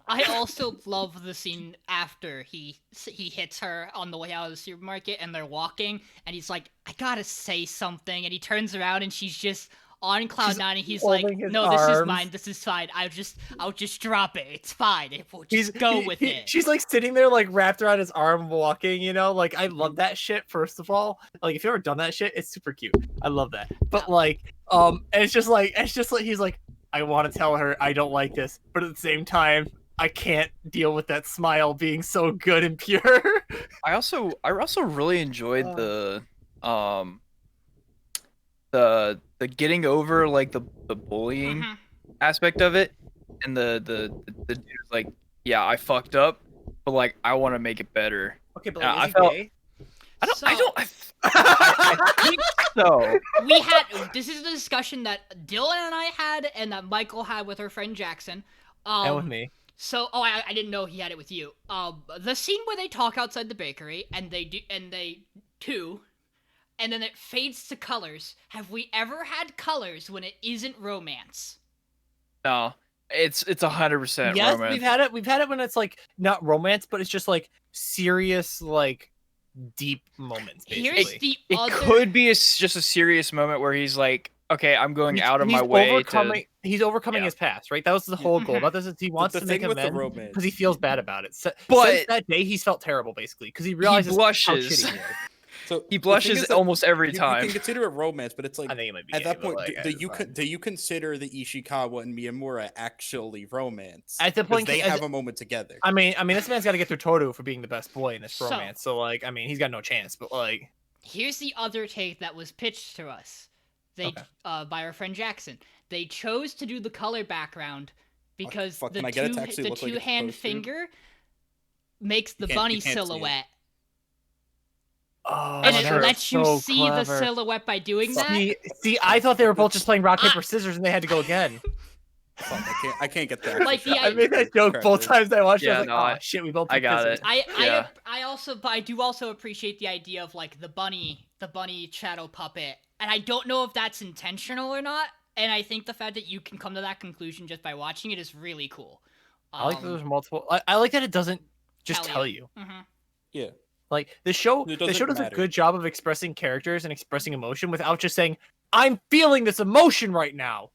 I also love the scene after he hits her on the way out of the supermarket and they're walking and he's like, I gotta say something, and he turns around and she's just on cloud She's nine and he's like, holding his no, this is arms. mine, this is fine. I'll just drop it. It's fine. We'll He's just go with it. She's like sitting there, like wrapped around his arm, walking. You know, like I love that shit. First of all, like if you ever done that shit, it's super cute. I love that. But like, and it's just like he's like, I want to tell her I don't like this, but at the same time, I can't deal with that smile being so good and pure. I also really enjoyed Oh. the getting over like the bullying Mhm. aspect of it, and the dude's like, yeah, I fucked up, but like I want to make it better. Okay, but Yeah, like, I is he felt- gay? I think so. We had this is the discussion that Dylan and I had and that Michael had with her friend Jackson. And with me. So, I didn't know he had it with you. The scene where they talk outside the bakery and they and then it fades to colors. Have we ever had colors when it isn't romance? No, it's 100% Yes, romance. we've had it when it's like not romance, but it's just like serious, like deep moments. Basically, Here's the It other. could be just a serious moment where he's like, okay, I'm going out of my way overcoming. He's overcoming Yeah. his past, right? That was the whole goal. Mhm. About this is he wants the to make thing with the amends romance because he feels bad about it. Since But- that day, he's felt terrible, basically, because he realizes how blushes. shitty he is. So He the thing blushes is that almost every you time. can consider it romance, but it's like I think it might be at gay, that but, point, like, do you consider the Ishikawa and Miyamura actually romance? At the 'Cause point, they as- have a moment together. I mean, this man's got to get through Toru for being the best boy in this So- romance. So, like, I mean, he's got no chance. But like, Here's the other take that was pitched to us. They Okay. by our friend Jackson. They chose to do the color background because fuck, the can I get it to actually the look like it's two-hand supposed to? finger makes the You bunny can't see it. silhouette. oh, And That's it true. lets you so see the clever. silhouette by doing that. See, I thought they were both just playing rock paper scissors, and they had to go again. Fuck, I can't get that. Like, the I made that joke both times I watched. Yeah, I was like, no, oh I- shit, we both. I picked got scissors. it. Yeah. I do also appreciate the idea of like the bunny shadow puppet, and I don't know if that's intentional or not. And I think the fact that you can come to that conclusion just by watching it is really cool. I like that there's multiple. I like that it doesn't just Tell tell you. hmm Yeah. Like the show, It the show doesn't does a matter. good job of expressing characters and expressing emotion without just saying, "I'm feeling this emotion right now."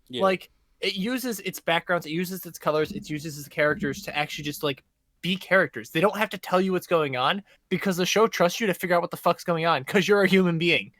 Yeah. Like it uses its backgrounds, it uses its colors, it uses its characters to actually just like be characters. They don't have to tell you what's going on because the show trusts you to figure out what the fuck's going on because you're a human being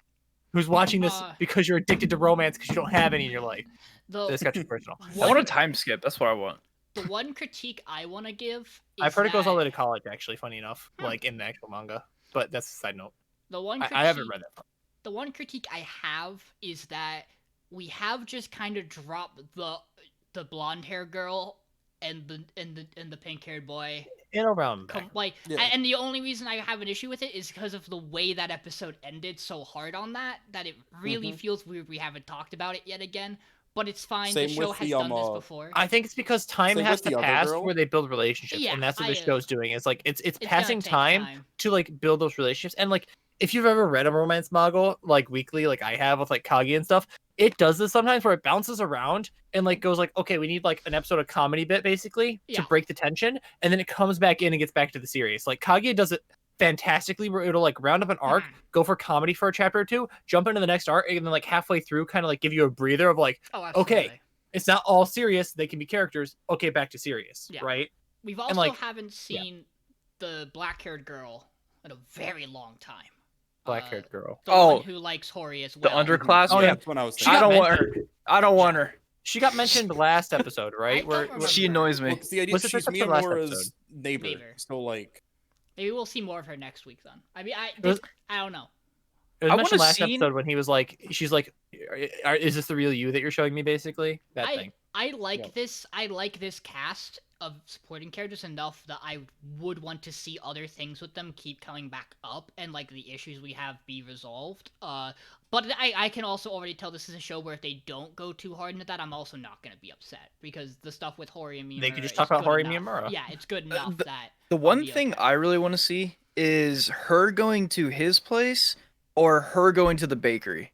who's watching this because you're addicted to romance because you don't have any in your life. This got too personal. I want a time skip. That's what I want. The one critique I want to give is I've heard it goes all the way that to college. Actually, funny enough, like in the actual manga. But that's a side note. the one I haven't critique- read that. The one critique I have is that we have just kind of dropped the blonde hair girl and the pink haired boy. In around Like, Yeah. and the only reason I have an issue with it is because of the way that episode ended so hard on that it really feels weird we haven't talked about it yet again. But it's fine. Same the show with has the, done this before. I think it's because time Same has with the to other pass girl. where they build relationships, Yeah, and that's what the I, show's doing. It's like it's It's gonna passing take time to like build those relationships. And like if you've ever read a romance manga like weekly, like I have with like Kagi and stuff, it does this sometimes where it bounces around and like goes like, okay, we need like an episode of comedy bit basically Yeah. to break the tension, and then it comes back in and gets back to the serious. Like Kagi does it fantastically where it'll like round up an arc, go for comedy for a chapter or two, jump into the next arc, and then like halfway through kind of like give you a breather of like, Oh, okay, absolutely. it's not all serious, they can be characters, okay, back to serious, Yeah. right? We've also like, haven't seen the black-haired girl in a very long time. Black-haired girl. The Oh, one who likes Hori as The well. underclassmen. Oh, yeah. That's what I was She thinking. I got don't want her. mentioned. I don't want her. She got mentioned last episode, I right? don't Where remember. She annoys me. Well, 'cause the idea Was is it she's just the last Miyamura's episode? neighbor. Neighbor. So like, Maybe we'll see more of her next week then. I mean, was- I don't know. it was I mentioned want a last scene- episode when he was like, she's like, is this the real you that you're showing me? Basically, that thing. I like Yeah. this. I like this cast of supporting characters enough that I would want to see other things with them keep coming back up and like the issues we have be resolved. But I can also already tell this is a show where if they don't go too hard into that, I'm also not gonna be upset because the stuff with Hori and Miyamura. They could just is talk about good Hori enough. Miyamura. Yeah, it's good enough that The I'll one be thing okay. I really want to see is her going to his place or her going to the bakery.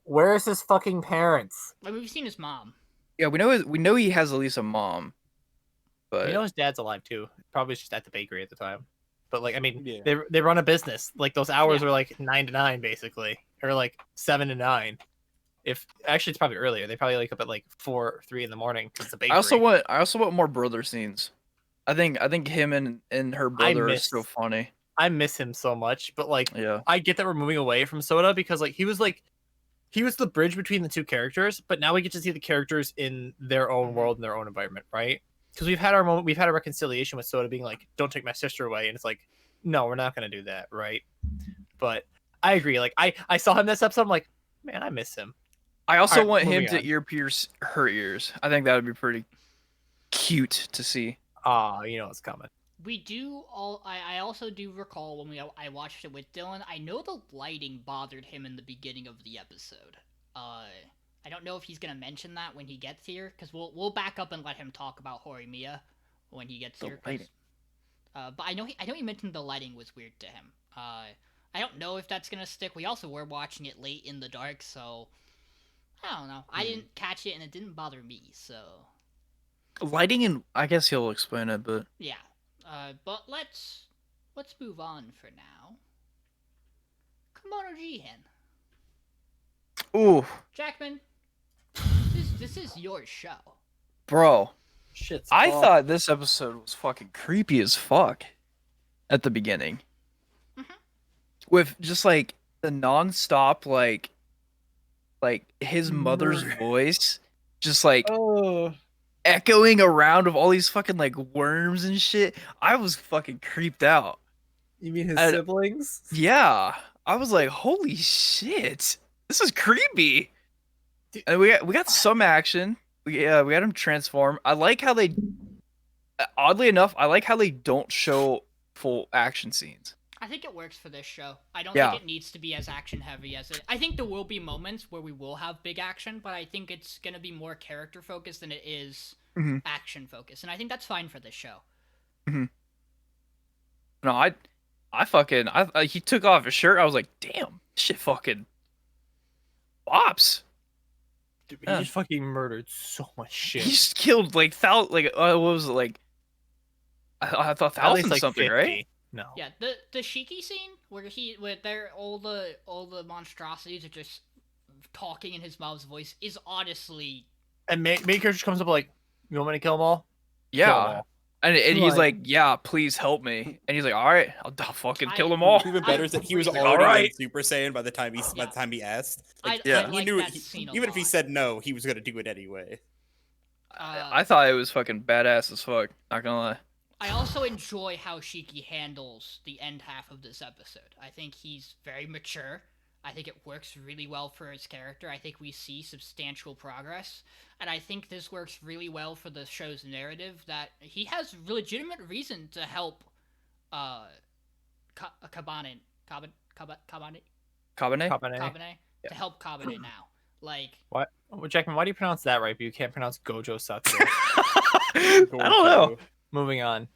Where's his fucking parents? Like, we've seen his mom. Yeah, we know he has at least a mom, but You know his dad's alive too. Probably just at the bakery at the time. But like, I mean, Yeah. they run a business. Like those hours Yeah. are like 9 to 9 basically, or like 7 to 9. If actually it's probably earlier. They probably wake up at like 4, 3 in the morning. 'Cause it's a bakery. I also want more brother scenes. I think him and her brother is so funny. I miss him so much. But like, Yeah. I get that we're moving away from Soda because like he was the bridge between the two characters, but now we get to see the characters in their own world and their own environment, right? Because we've had our moment, we've had a reconciliation with Soda being like, "Don't take my sister away," and it's like, "No, we're not gonna do that," right? But I agree. Like I saw him this episode, I'm like, man, I miss him. I also Alright, want him moving to on. ear pierce her ears. I think that would be pretty cute to see. You know it's coming. We do all. I also do recall when I watched it with Dylan. I know the lighting bothered him in the beginning of the episode. I don't know if he's gonna mention that when he gets here, because we'll back up and let him talk about Horimiya when he gets The here. 'Cause, lighting. but I know he mentioned the lighting was weird to him. I don't know if that's gonna stick. We also were watching it late in the dark, so I don't know. I didn't catch it, and it didn't bother me. So Lighting and I guess he'll explain it, but yeah. But let's move on for now. Kimono Jihen. ooh, Jackman, this is your show. bro. Shit's I fucked. thought this episode was fucking creepy as fuck at the beginning. With just like the non-stop like his mother's voice just like Oh. echoing around of all these fucking like worms and shit. I was fucking creeped out. You mean his I- siblings? Yeah. I was like, holy shit. This is creepy. And we got some action. We got him transform. I like how they oddly enough, I like how they don't show full action scenes. I think it works for this show. I don't Yeah. think it needs to be as action heavy as it. I think there will be moments where we will have big action, but I think it's gonna be more character focused than it is Mhm. action focused, and I think that's fine for this show. No, he took off his shirt. I was like, damn, this shit fucking bops. Dude, he Yeah. just fucking murdered so much shit. He just killed like what was it like? I thought At least thousand like something, 50. right? No. Yeah, the Shiki scene where all the monstrosities are just talking in his mom's voice is honestly And main character just comes up like, "You want me to kill them all?" Kill 'em Yeah, all. and he's Like- like, yeah, please help me. And he's like, all right, I'll fucking kill I- them all. Even better is that he was Like, already alright. in Super Saiyan by the time he asked. Like, I Yeah. like he knew that it. scene a Even if he lot. said no, he was gonna do it anyway. I thought it was fucking badass as fuck. Not gonna lie. I also enjoy how Shiki handles the end half of this episode. I think he's very mature. I think it works really well for his character. I think we see substantial progress. And I think this works really well for the show's narrative that he has legitimate reason to help Kabane Kabane? Kabane. to help Kabane now. Like What? Well, Jackman, why do you pronounce that right, but you can't pronounce Gojo Satsu? I don't know. Moving on.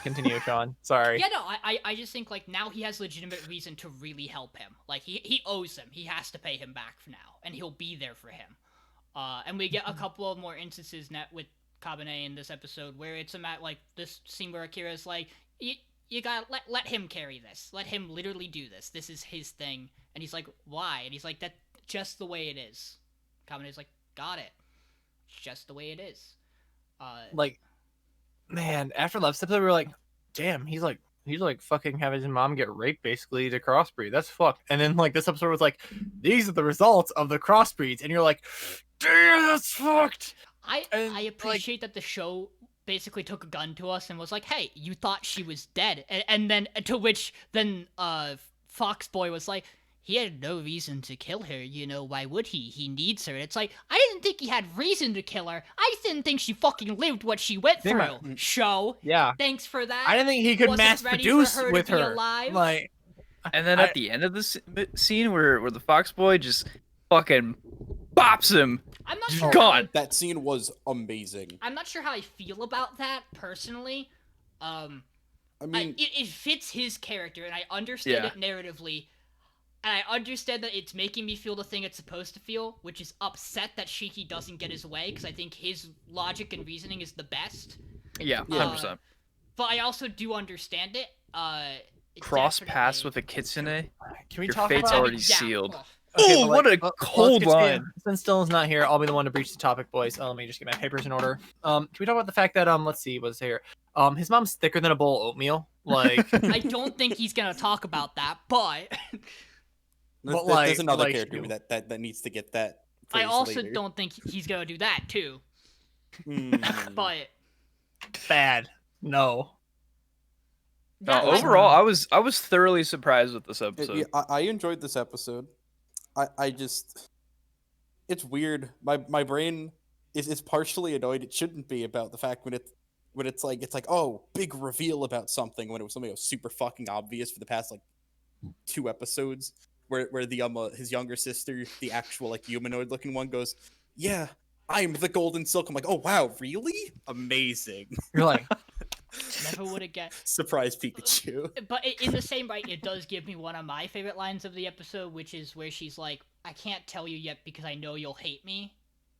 Continue, Sean. Sorry. yeah, no, I just think like now he has legitimate reason to really help him. Like he owes him. He has to pay him back for now, and he'll be there for him. And we get a couple of more instances with Kabane in this episode where it's like this scene where Akira's like, you gotta let him carry this. Let him literally do this. This is his thing. And he's like, why? And he's like, that's just the way it is. Kabane's like, got it. It's just the way it is. Like, man, after last episode, we were like, damn, he's like fucking having his mom get raped basically to crossbreed. That's fucked. And then like this episode was like, these are the results of the crossbreeds, and you're like, damn, that's fucked. And, I appreciate that the show basically took a gun to us and was like, hey, you thought she was dead. And then to which then Foxboy was like, he had no reason to kill her, you know, why would he? He needs her. It's like, I didn't think he had reason to kill her. I just didn't think she fucking lived what she went Think through. about- Show. Yeah. Thanks for that. I didn't think he could Wasn't mass ready for produce her to with be her. alive. Like, And then at the end of this scene where the fox boy just fucking bops him, I'm not just sure. gone. That scene was amazing. I'm not sure how I feel about that personally. I mean, It fits his character, and I understand Yeah. it narratively. And I understand that it's making me feel the thing it's supposed to feel, which is upset that Shiki doesn't get his way, because I think his logic and reasoning is the best. Yeah, Yeah. 100%. But I also do understand it. Cross pass definitely- with a kitsune. can we Your talk fate's about already Yeah. sealed. Ugh. Oh, but, what a let's cold get to- line. Since Dylan's not here, I'll be the one to breach the topic, boys. Let me just get my papers in order. Can we talk about the fact that let's see, what's here? His mom's thicker than a bowl of oatmeal. Like, I don't think he's gonna talk about that, but but, there's another like, character that needs to get that. I phrase also later. don't think he's gonna do that too. Mm. But bad. No. No, yeah, like- overall, I was thoroughly surprised with this episode. Yeah, I enjoyed this episode. I just, it's weird. My brain is partially annoyed. It shouldn't be about the fact when it's like oh, big reveal about something when it was something that was super fucking obvious for the past like 2 episodes where the his younger sister, the actual like humanoid looking one, goes, yeah, I'm the golden silk. I'm like, oh wow, really? Amazing. You're like, Never would have guessed. Surprise Pikachu. But in the same right, it does give me one of my favorite lines of the episode, which is where she's like, "I can't tell you yet because I know you'll hate me,"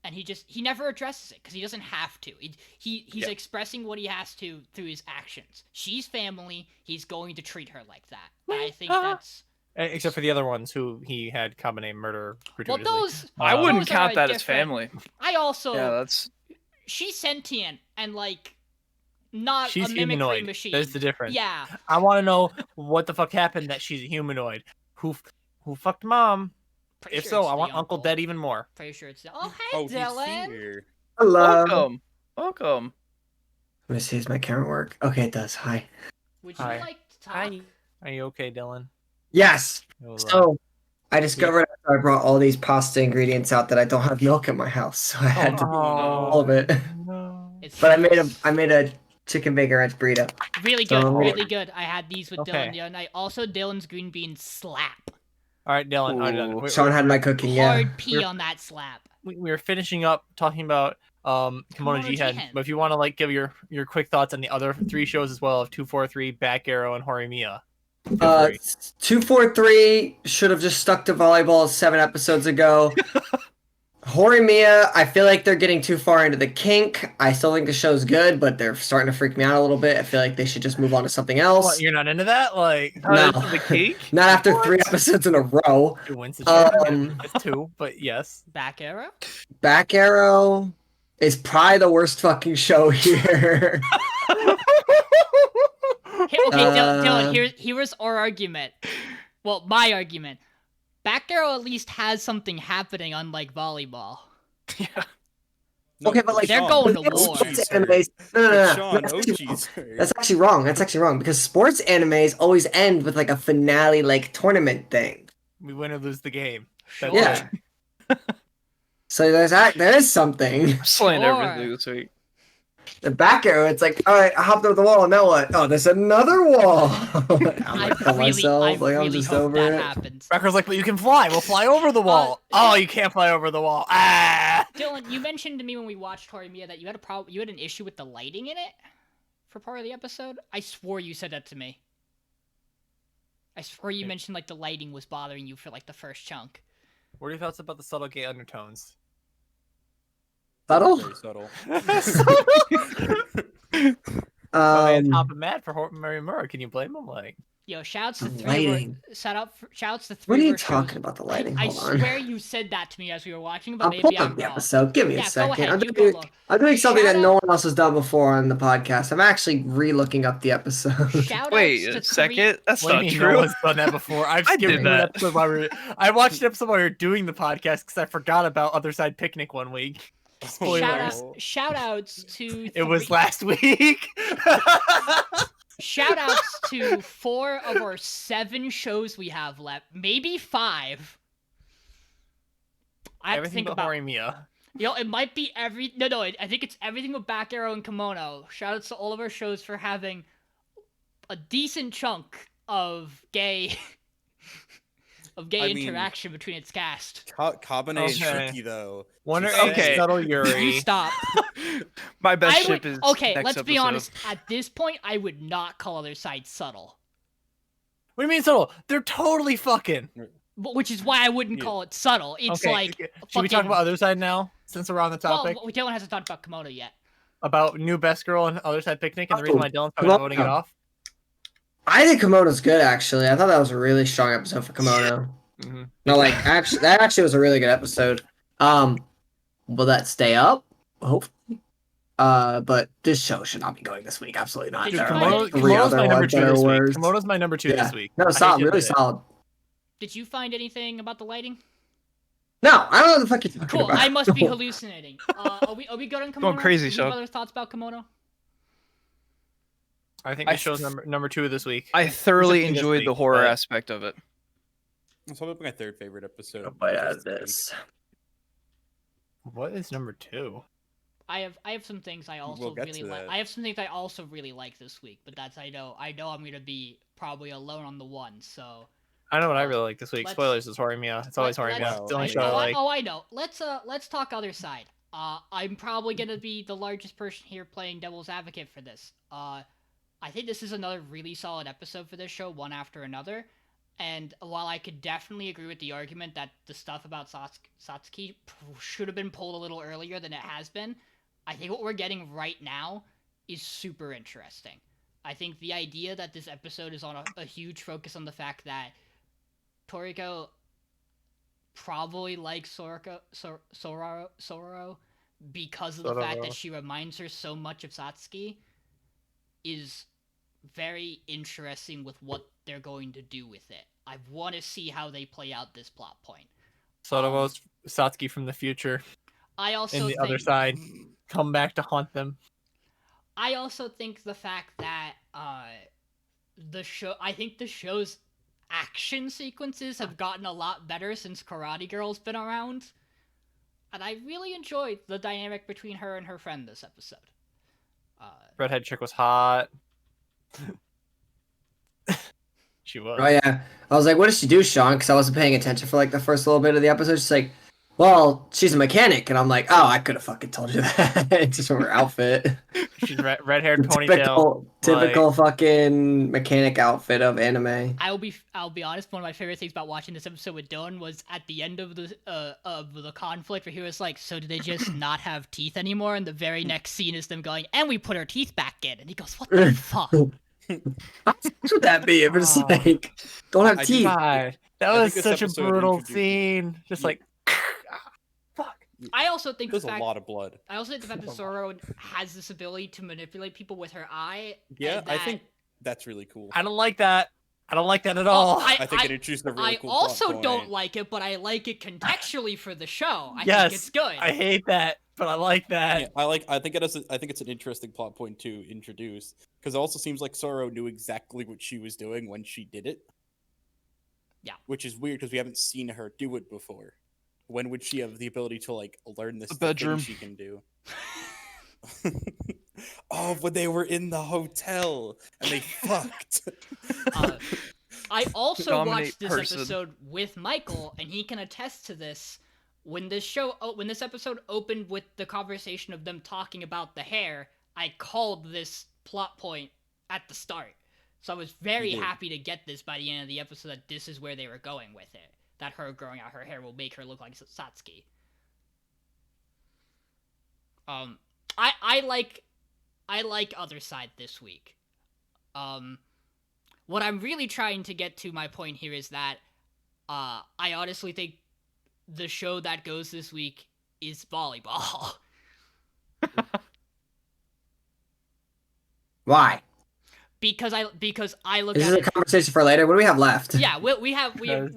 and he never addresses it because he doesn't have to. He's expressing what he has to through his actions. She's family. He's going to treat her like that. And I think that's. Except for the other ones who he had common murder Well, gratuitously. those I wouldn't those count are that as different. family. I also Yeah, that's she's sentient and like not She's a mimicry humanoid. machine. There's the difference. Yeah. I want to know what the fuck happened that she's a humanoid. Who fucked mom? Pretty If sure so, it's I the want Uncle uncle. dead even more. Pretty sure it's oh hey Oh, he's Dylan. here. Hello. welcome. Let me see, does my camera work? Okay, it does. Hi. Would you Hi. like to talk? Are you okay, Dylan? Yes. It was, So I discovered after I brought all these pasta ingredients out that I don't have milk in my house, so I had to do all of it. No. It's But I made a chicken bacon ranch burrito. really good, So- really good. I had these with Okay. Dylan the other night. Also, Dylan's green beans slap. All right, Dylan. All right, Dylan. Ooh. Sean had my cooking, yeah. Hard P on that slap. We were finishing up talking about Kimono Kimono Jihad, Jihad. but if you want to like give your quick thoughts on the other 3 shows as well of 243, Back Arrow, and Horimiya. feel free. 243 should have just stuck to volleyball 7 episodes ago. Horimiya, I feel like they're getting too far into the kink. I still think the show's good, but they're starting to freak me out a little bit. I feel like they should just move on to something else. What, you're not into that? Like, No. The cake? Not after 3 episodes in a row. two wins Um, it's 2, but yes. Back arrow. Back Arrow is probably the worst fucking show here. Hey, okay, Dylan. Uh, Here's our argument. Well, my argument. Back arrow at least has something happening, unlike volleyball. No, Okay, but, like, They're Sean, going to oh, war. jeez, Sports animes. No. Sean, That's oh actually wrong. jeez. That's actually wrong. That's actually wrong because sports animes always end with like a finale, like tournament thing. We win or lose the game. That's Sure. it. Yeah. So there is something. I'm slaying Sure. everything this week. The Back Arrow, it's like, all right, I hopped over the wall. Now what? Oh, there's another wall. I'm I like, kill myself. I Like, I'm really just hope over that it. happens. Wrecker's like, but you can fly. We'll fly over the wall. Oh, you can't fly over the wall. Ah! Dylan, you mentioned to me when we watched Horimiya that you had an issue with the lighting in it for part of the episode. I swore you said that to me. I swore you mentioned like the lighting was bothering you for like the first chunk. What are your thoughts about the subtle gay undertones? Subtle? Very subtle. Top of Matt for Mary Murray. Can you blame him? Like, Yo, shouts to The three. lighting. Shouts to three. What are you of our talking shows. about the lighting? I Hold on. swear you said that to me as we were watching, but I'll maybe pull I'm up the wrong. episode. Give me Yeah, a go second. ahead, I'm you doing, go look. I'm doing something Shout that no out- one else has done before on the podcast. I'm actually re-looking up the episode. Shout Wait outs to a second. That's what do not you mean true. no one's done that before? I've I skimmed did through that. an episode while I watched an episode while we were doing the podcast because I forgot about Other Side Picnic one week. Spoilers. Shout outs to. It was three- last week. Shout outs to 4 of our 7 shows we have left. Maybe 5. I have to Everything think but about. Horimiya. It might be every. No, I think it's everything with Back Arrow and Kimono. Shout outs to all of our shows for having a decent chunk of gay. Of gay I mean- interaction between its cast. Kabane is Okay. tricky though. Wonder She if Okay. Subtle You Yuri. stop. My best I ship would, is okay, next let's be episode. honest. At this point, I would not call Other Side subtle. What do you mean subtle? They're totally fucking. But, which is why I wouldn't Yeah. call it subtle. It's Okay, like should we talk fucking- about Other Side now? Since we're on the topic Well, Dylan hasn't talked about Kimono yet. about new best girl and Other Side Picnic, and the reason why Dylan's probably Well, voting it off. I think Kimono's good, actually. I thought that was a really strong episode for Kimono. Mm-hmm. No, like, actually, that actually was a really good episode. Will that stay up? Hopefully. But this show should not be going this week. Absolutely not. Did you There find are it- three Kimono's other my number ones 2 that are this week. worse. Kimono's my number 2 this week. No, I solid, hate to really admit it. solid. Did you find anything about the lighting? No, I don't know what the fuck you're talking Cool. about. I must be hallucinating. Are we good on Kimono? Going crazy, Do you have Sean. other thoughts about Kimono? I think I this show's number 2 this week. I thoroughly This enjoyed the week, horror but- aspect of it. It's probably my 3rd favorite episode. Oh, but of this. What is number 2? I have some things I also We'll get really to like. that. I have some things I also really like this week, but that's I know I'm gonna be probably alone on the one. So I know what I really like this week. Let's- Spoilers is Horimiya. It's always let's- Horimiya. It's the only I show I know. like. I know. Let's talk other side. I'm probably gonna be the largest person here playing devil's advocate for this. I think this is another really solid episode for this show, one after another. And while I could definitely agree with the argument that the stuff about Satsuki should have been pulled a little earlier than it has been, I think what we're getting right now is super interesting. I think the idea that this episode is on a huge focus on the fact that Toriko probably likes Sororo because of the fact that she reminds her so much of Satsuki is very interesting with what they're going to do with it. I want to see how they play out this plot point. Sororo's Satsuki from the future. I also in the think, other side come back to haunt them. I also think the fact that the show's action sequences have gotten a lot better since Karate Girl's been around. And I really enjoyed the dynamic between her and her friend this episode. Redhead chick was hot. She was. Oh yeah, I was like, "What does she do, Sean?" Because I wasn't paying attention for like the first little bit of the episode. She's like, "Well, she's a mechanic," and I'm like, "Oh, I could have fucking told you that." Just from her outfit. She's red-haired ponytail. Typical fucking mechanic outfit of anime. I'll be honest. One of my favorite things about watching this episode with Dylan was at the end of the conflict where he was like, "So do they just not have teeth anymore?" And the very next scene is them going, "And we put our teeth back in," and he goes, "What the fuck?" What would that be if it's like don't have teeth? God, that was such a brutal scene. Just like, fuck. I also think there's a lot of blood. I also think the fact that Zoro has this ability to manipulate people with her eye. Yeah, I think that's really cool. I don't like that. I don't like that at all. I think it introduced a really cool plot also point. don't like it, but I like it contextually for the show. I Yes, think it's good. I hate that, but I like that. Yeah, I think it's an interesting plot point to introduce because it also seems like Zoro knew exactly what she was doing when she did it. Yeah, which is weird because we haven't seen her do it before. When would she have the ability to like learn this bedroom thing she can do? Oh, but they were in the hotel and they fucked. I also Dominate watched this person. episode with Michael, and he can attest to this. When this episode opened with the conversation of them talking about the hair, I called this plot point at the start. So I was very happy to get this by the end of the episode that this is where they were going with it. That her growing out her hair will make her look like Satsuki. I like Other Side this week. What I'm really trying to get to my point here is that I honestly think the show that goes this week is volleyball. Why? Because I look This at is it. a conversation for later. What do we have left? Yeah, we have bad.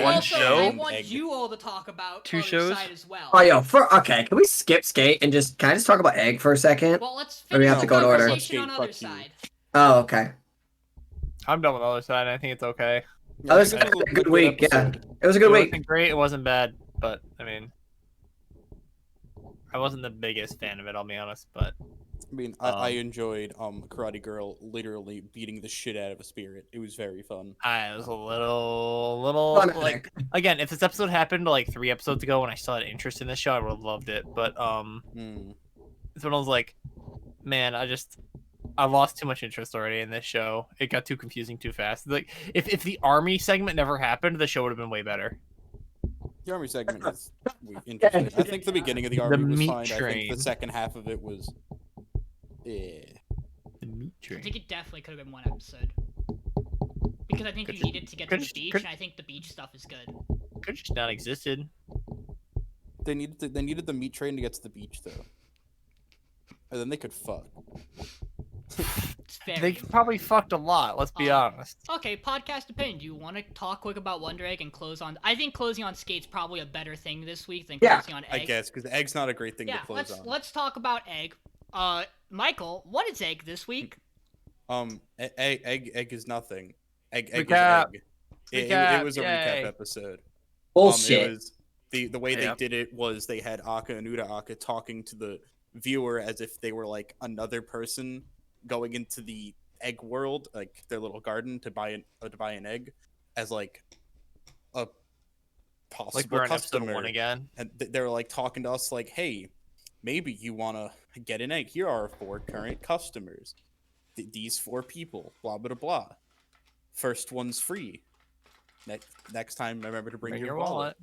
One also, show? I want you all to talk about Two Other shows? Side as well. Oh, yo, okay, can we skip Skate and can I just talk about Egg for a second? Well, let's Or we finish have the to go in order? conversation on Fuck Other you. Side. Oh, okay. I'm done with the other side. I think it's okay. Oh, this was a good week. Yeah, episode. it was a good It week. wasn't great. It wasn't bad, but I mean, I wasn't the biggest fan of it. I'll be honest, but I mean, I enjoyed Karate Girl literally beating the shit out of a spirit. It was very fun. I was a little Fun, like again. If this episode happened like 3 episodes ago when I still had interest in this show, I would have loved it. But it's when I was like, man, I lost too much interest already in this show. It got too confusing too fast. Like if the army segment never happened, the show would have been way better. The army segment is interesting. I think the beginning of the army was meat fine. I train. think the second half of it was, The meat I train. think it definitely could have been one episode. Because I think you needed to get to the beach, and I think the beach stuff is good. Could just not existed. They needed the meat train to get to the beach though, and then they could fuck. It's very They probably fucked a lot. Let's be honest. Okay, podcast opinion. Do you want to talk quick about Wonder Egg and close on? I think closing on Skate's probably a better thing this week than Yeah, closing on I Egg. guess because Egg's not a great thing Yeah, to close on. let's talk about Egg. Michael, what is Egg this week? Egg is nothing. Egg Recap. is Egg. Recap, It was a yay. recap episode. Bullshit. It was the way they did it was they had Akka and Uraraka talking to the viewer as if they were like another person going into the egg world, like their little garden to buy an egg as like a possible Like we're on episode customer. 1 again. And they were like talking to us like, hey, maybe you want to get an egg. Here are 4 current customers. these 4 people, blah blah blah. First one's free. Next time, remember to bring your wallet.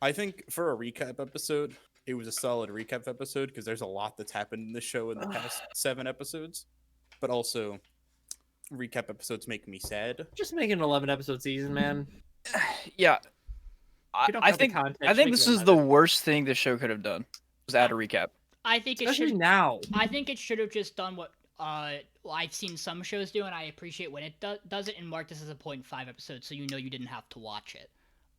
I think for a recap episode, it was a solid recap episode because there's a lot that's happened in the show in the past 7 episodes. But also, recap episodes make me sad. Just make an 11-episode season, man. Yeah. You don't I have the think content, I just think make this it is the 11. worst thing the show could have done. Was add a recap. I think it Especially should. now. I think it should have just done what I've seen some shows do, and I appreciate when it does it. And mark this as a 0.5 episode, so you know you didn't have to watch it.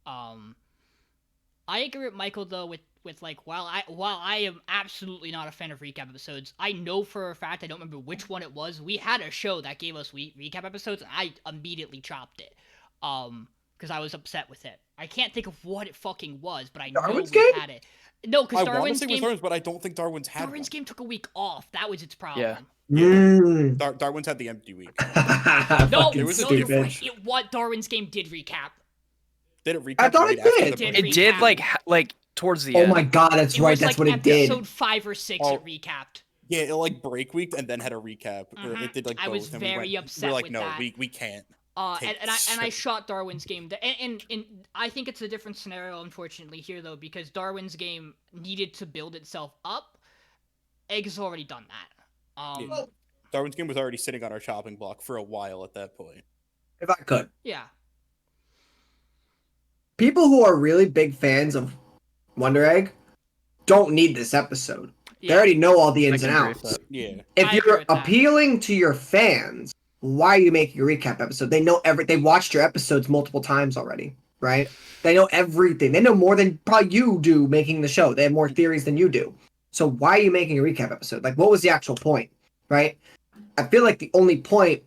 I agree with Michael though. With like while I am absolutely not a fan of recap episodes, I know for a fact I don't remember which one it was. We had a show that gave us recap episodes, and I immediately chopped it. Because I was upset with it. I can't think of what it fucking was, but I know Darwin's we Game? had it. No, because I want to Darwin's say it was game. Darwin's, but I don't think Darwin's had Darwin's one. game took a week off. That was its problem. Yeah. Mm. Darwin's had the empty week. No, Fucking It was a no, you're stupid. right. What Darwin's game did recap. Did it recap? I thought right it after did. the It break? It did recap. like towards the Oh end. my god, that's It right. was That's like what it did. episode 5 or 6 Oh. it recapped. Yeah, it like break week and then had a recap. Mhm. It did like both. I was and very we went, upset We're like, with no, that. we can't. And I Take shot Darwin's game. And I think it's a different scenario, unfortunately, here, though, because Darwin's game needed to build itself up. Egg has already done that. Yeah. Darwin's game was already sitting on our chopping block for a while at that point. If I could. Yeah. People who are really big fans of Wonder Egg don't need this episode. They Yeah. already know all the ins I and can agree with outs. that. Yeah. If I you're agree with that. appealing to your fans, why are you making a recap episode? They know they watched your episodes multiple times already, right? They know everything. They know more than probably you do making the show. They have more theories than you do. So why are you making a recap episode? Like, what was the actual point, right? I feel like the only point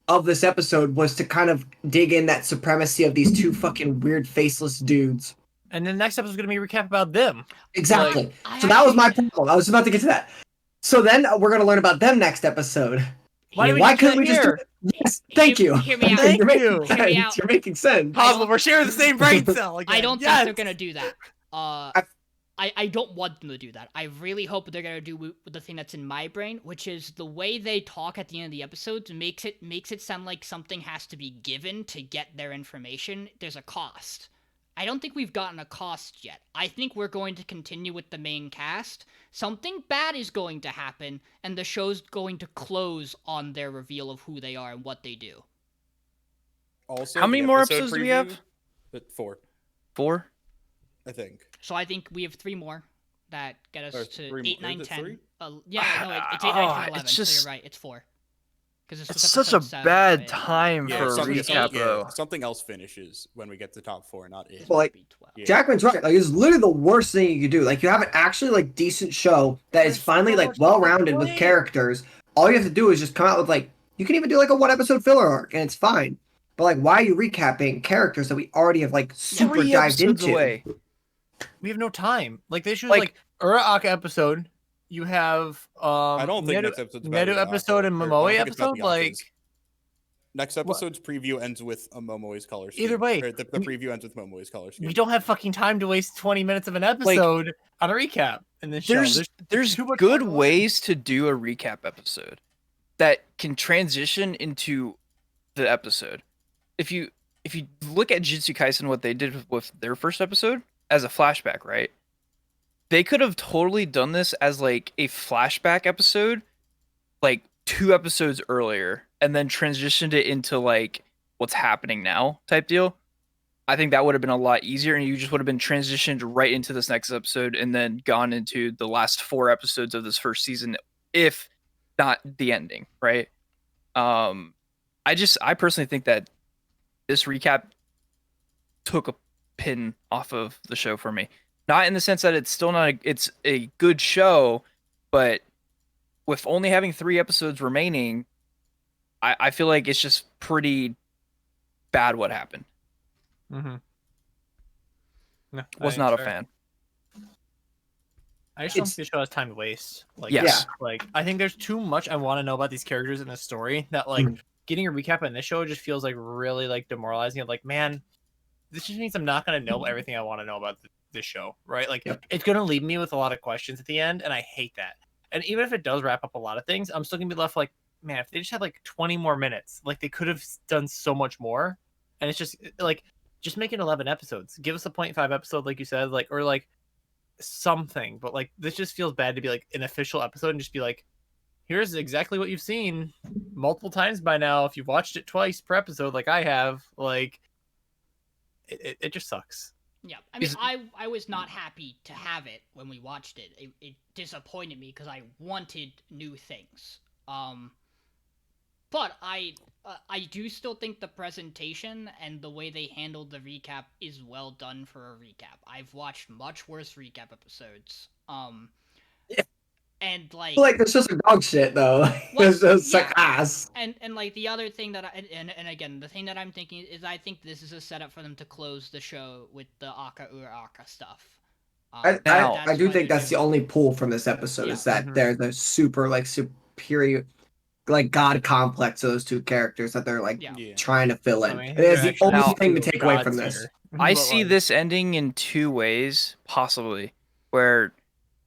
of this episode was to kind of dig in that supremacy of these 2 fucking weird faceless dudes. And the next episode is going to be a recap about them. Exactly. I So that was my actually- problem. I was about to get to that. So then we're going to learn about them next episode. Why, Couldn't we just do it? Yes, thank you. Hear me out. Thank You're making you. Hear me sense. out. You're making sense. Possible, we're sharing the same brain cell again. I don't Yes! think they're gonna do that. I don't want them to do that. I really hope they're gonna do the thing that's in my brain, which is the way they talk at the end of the episodes makes it sound like something has to be given to get their information. There's a cost. I don't think we've gotten a cost yet. I think we're going to continue with the main cast. Something bad is going to happen, and the show's going to close on their reveal of who they are and what they do. Also, How the many more episode episodes do we preview- have? 4, 4? I think. So I think we have 3 more that get us Or to 3 8, more. 9, Is it 10. 3? Yeah, no, it's 8, 9, 10, 11. It's just- So you're right, it's 4. Because It's such a bad time Yeah, for a something, recap, though. something else finishes when we get to top 4, not it. Well, like, Yeah. Jackman's right. Like, it's literally the worst thing you could do. Like, you have an actually like decent show that is There's finally so like much well rounded with play. characters. All you have to do is just come out with like you can even do like a 1 episode filler arc and it's fine. But like, why are you recapping characters that we already have like super 3 dived episodes into? away. We have no time. Like, they should like Uraraka episode. You have I don't think Nedu, next episode's about Nedu Uraraka, episode and or I Momoe think it's about episode. the Like, Yakuza. Next episode's preview ends with a Momoe's color scheme. Either way, Or the preview ends with Momoe's color scheme. we don't have fucking time to waste 20 minutes of an episode on a recap in this show. There's too much good more to learn. ways to do a recap episode that can transition into the episode. If you look at Jujutsu Kaisen, what they did with their first episode as a flashback, right? They could have totally done this as like a flashback episode, like 2 episodes earlier, and then transitioned it into like what's happening now type deal. I think that would have been a lot easier, and you just would have been transitioned right into this next episode and then gone into the last 4 episodes of this first season, if not the ending, right? I personally think that this recap took a pin off of the show for me. Not in the sense that it's still not it's a good show, but with only having 3 episodes remaining, I feel like it's just pretty bad what happened. Mm-hmm. No, Was not a fan. I just don't It's- think the show has time to waste. Like, Yes. like I think there's too much I want to know about these characters in the story that like getting a recap in this show just feels like really like demoralizing. Like, man, this just means I'm not gonna know everything I want to know about this show, right? Like, it's gonna leave me with a lot of questions at the end, and I hate that. And even if it does wrap up a lot of things, I'm still gonna be left like, man, if they just had like 20 more minutes, like they could have done so much more. And it's just like, just make it 11 episodes. Give us a 0.5 episode, like you said, like, or like something. But like, this just feels bad to be like an official episode and just be like, here's exactly what you've seen multiple times by now. If you've watched it twice per episode, like I have, like, it just sucks. Yeah, I mean, I was not happy to have it when we watched it. It disappointed me because I wanted new things. But I do still think the presentation and the way they handled the recap is well done for a recap. I've watched much worse recap episodes. And like it's just a dog shit though. Well, It's just yeah. like ass. And like the other thing that and again the thing that I'm thinking is I think this is a setup for them to close the show with the Aka Uraka stuff. I That's do why think they're that's the doing- only pull from this episode is that Mhm. they're the super like superior, like god complex of those two characters that they're like Yeah. trying to fill in. I mean, It is they're the only actually thing to two take away gods from this. here. I But, see like, this ending in two ways, possibly, where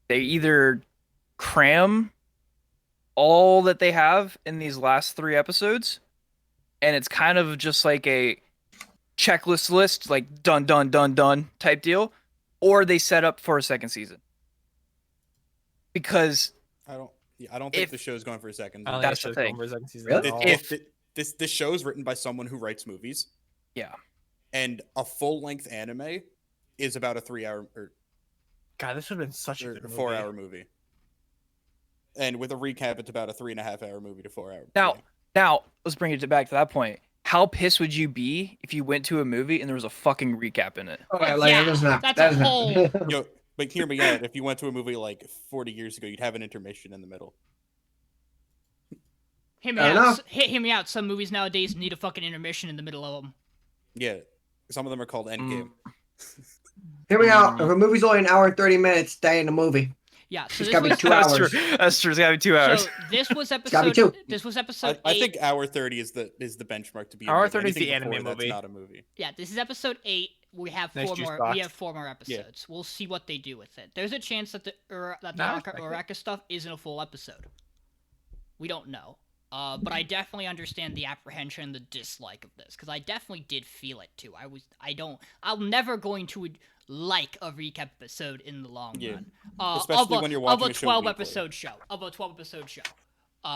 they either cram all that they have in these last 3 episodes, and it's kind of just like a checklist list, like done, done, done, done type deal, or they set up for a second season. Because I don't think If- the show's going for a second. I don't That's think the it's thing. going for a second season Really? at all. This show is written by someone who writes movies. Yeah. And a full length anime is about a 3-hour or God, this would have been such a good movie. 4-hour movie. And with a recap, it's about a 3.5-hour movie to 4-hour. now let's bring it back to that point. How pissed would you be if you went to a movie and there was a fucking recap in it? Okay, Yeah, that doesn't happen. that's That a doesn't whole- happen. Yo, but hear me out. If you went to a movie like 40 years ago, you'd have an intermission in the middle. Hear me Fair out. enough. Hear me out. Some movies nowadays need a fucking intermission in the middle of them. Yeah, some of them are called Endgame. Hear me out. If a movie's only an hour and 30 minutes, stay in the movie. Yeah, so It's this gotta be was 2 That's hours. true. That's true. It's gotta be 2 hours. so this was gotta be episode. two. This was episode I 8. think hour 30 is the benchmark to be. a Hour movie. 30 is the Anything before anime that's movie. not a movie. Yeah, this is episode 8. We have Nice four juice more. box. We have 4 more episodes. We'll see what they do with it. There's a chance that the Nah, Aka Uraka stuff isn't a full episode. We don't know. But I definitely understand the apprehension and the dislike of this because I definitely did feel it too. I'm never going to like a recap episode in the long Yeah. run. Especially of when you're of watching a a show 12 weekly. episode show. Of a 12 episode show.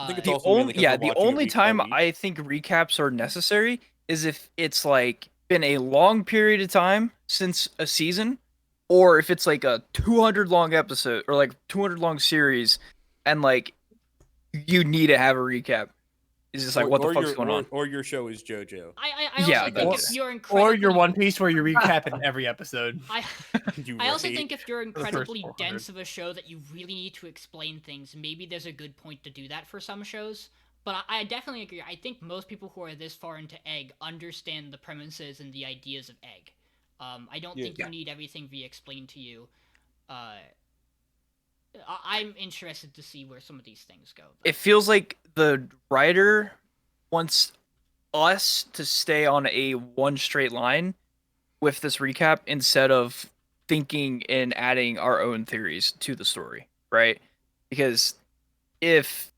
think it's The also mainly only 'cause yeah, we're the watching it only week by time week. I think recaps are necessary is if it's like been a long period of time since a season, or if it's like a 200 long episode or like 200 long series, and like you need to have a recap. It's just like what the fuck's going on? Or your show is JoJo. I also Yeah, think that's- if you're Or incredibly your One Piece where you recap in every episode. You I also rate. think if you're the first incredibly 400. dense of a show that you really need to explain things, maybe there's a good point to do that for some shows. But I definitely agree. I think most people who are this far into Egg understand the premises and the ideas of Egg. I don't think you need everything re-explained to you. I'm interested to see where some of these things go. though. It feels like the writer wants us to stay on a one straight line with this recap instead of thinking and adding our own theories to the story, right? Because if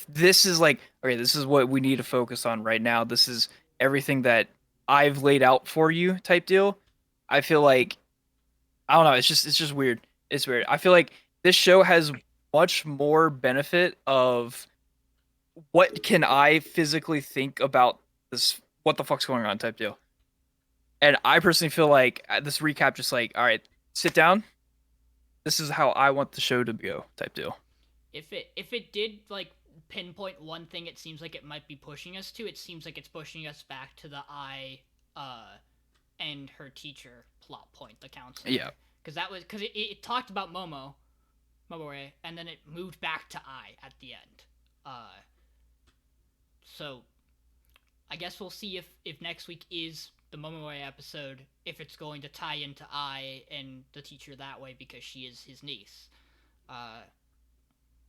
this is like, okay, this is what we need to focus on right now, this is everything that I've laid out for you type deal, I feel like, I don't know, it's just weird. It's weird. I feel like this show has much more benefit of what can I physically think about this, what the fuck's going on type deal. And I personally feel like this recap just like, all right, sit down. This is how I want the show to go type deal. If it did like pinpoint one thing, it seems like it might be pushing us to. It seems like it's pushing us back to the and her teacher plot point, the counselor. Yeah. Because it talked about Momore, and then it moved back to I at the end. So I guess we'll see if next week is the Momore episode, if it's going to tie into I and the teacher that way because she is his niece.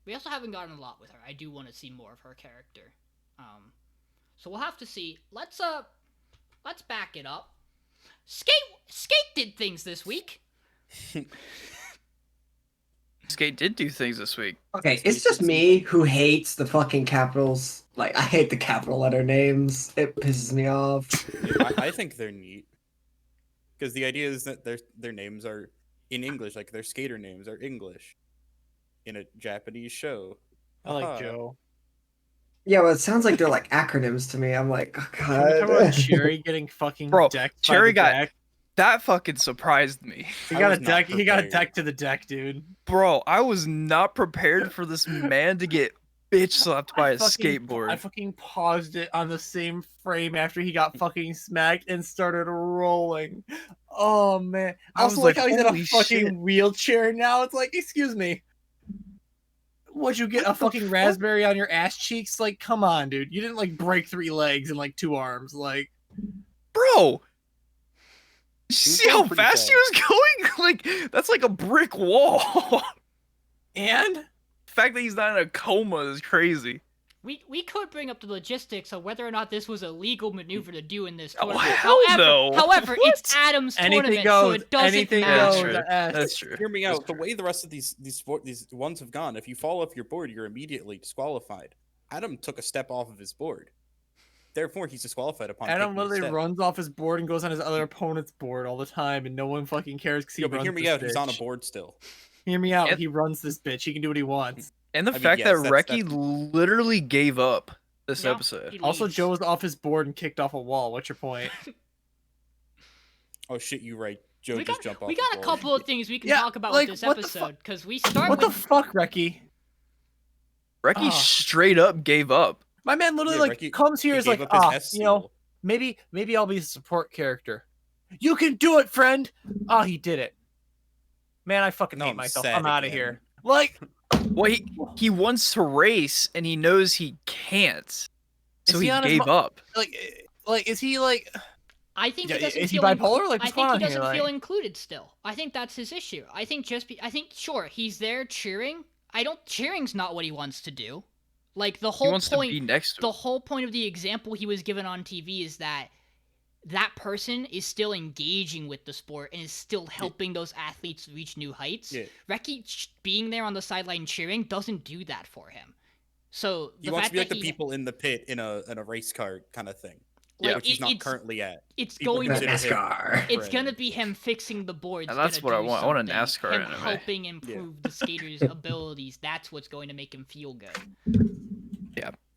We also haven't gotten a lot with her. I do want to see more of her character. So we'll have to see. Let's back it up. Skate did things this week. Skate did do things this week. Okay, Skate it's just did some me things. who hates the fucking capitals. Like, I hate the capital letter names. It pisses me off. I think they're neat because the idea is that their names are in English, like their skater names are English in a Japanese show. I like Haha. Joe. Yeah, well, it sounds like they're like acronyms to me. I'm like, oh, Can we talk about God. Cherry getting fucking Bro, decked Cherry by the got- deck? That fucking surprised me. He I got a was not deck. He got a prepared. deck to the deck, dude. Bro, I was not prepared for this man to get bitch slapped by a I skateboard. fucking paused it on the same frame after he got fucking smacked and started rolling. Oh man! I was Also, like like, how he's in a holy fucking shit. wheelchair now. It's like, excuse me. Would you get What a the fucking fuck? raspberry on your ass cheeks? Like, come on, dude. You didn't like break 3 legs and like 2 arms. Like, Bro, was see going how pretty fast he was going? Like, that's like a brick wall. and The fact that he's not in a coma is crazy. We could bring up the logistics of whether or not this was a legal maneuver to do in this Oh, tournament. hell however, no. however, it's What? Adam's anything tournament, goes. so it doesn't Anything matter. goes. That's true. Hear me That's out. The true. way the rest of these ones have gone, if you fall off your board, you're immediately disqualified. Adam took a step off of his board. Therefore, he's disqualified upon Adam taking a literally step. runs off his board and goes on his other opponent's board all the time, and no one fucking cares because he Yo, but runs hear me this out. He's on a bitch. board still. Hear me out. And- He runs this bitch. He can do what he wants. And the I mean, fact yes, that that's- Reki that's- literally gave up this Yeah, episode. he Also, leaves. Joe was off his board and kicked off a wall. What's your point? Oh shit, you right. Joe We just got, jumped off. we the got a board. couple of things we can Yeah, talk about like, with this what the episode because we start What the with fuck, Reki? Reki Ah. straight up gave up. My man literally Yeah, like Reki- comes here he is like, gave up his ah, S you know, seal. maybe I'll be the support character. You can do it, friend. Oh, he did it. Man, I fucking No, hate I'm myself. sad I'm out of again. here. Like, Well, he wants to race and he knows he can't, so he he on his gave up. like, is he like? I think Yeah, he doesn't is he feel bipolar? Like, I what's think going he on here? doesn't feel Like- included still. I think that's his issue. I think I think sure he's there cheering. Cheering's not what he wants to do. Like the He whole wants to be point next to the him. whole point of the example he was given on TV is that that person is still engaging with the sport and is still helping those athletes reach new heights. Yeah. Reki being there on the sideline cheering doesn't do that for him. So He the wants fact to be like that the people in the pit in a race car kind of thing, Yeah. which he's not currently at. it's People going The to consider him NASCAR. it's friend. gonna be him fixing the boards. And that's gonna what I do want. I want a something. NASCAR him anime. helping improve the skater's abilities. That's what's going to make him feel good.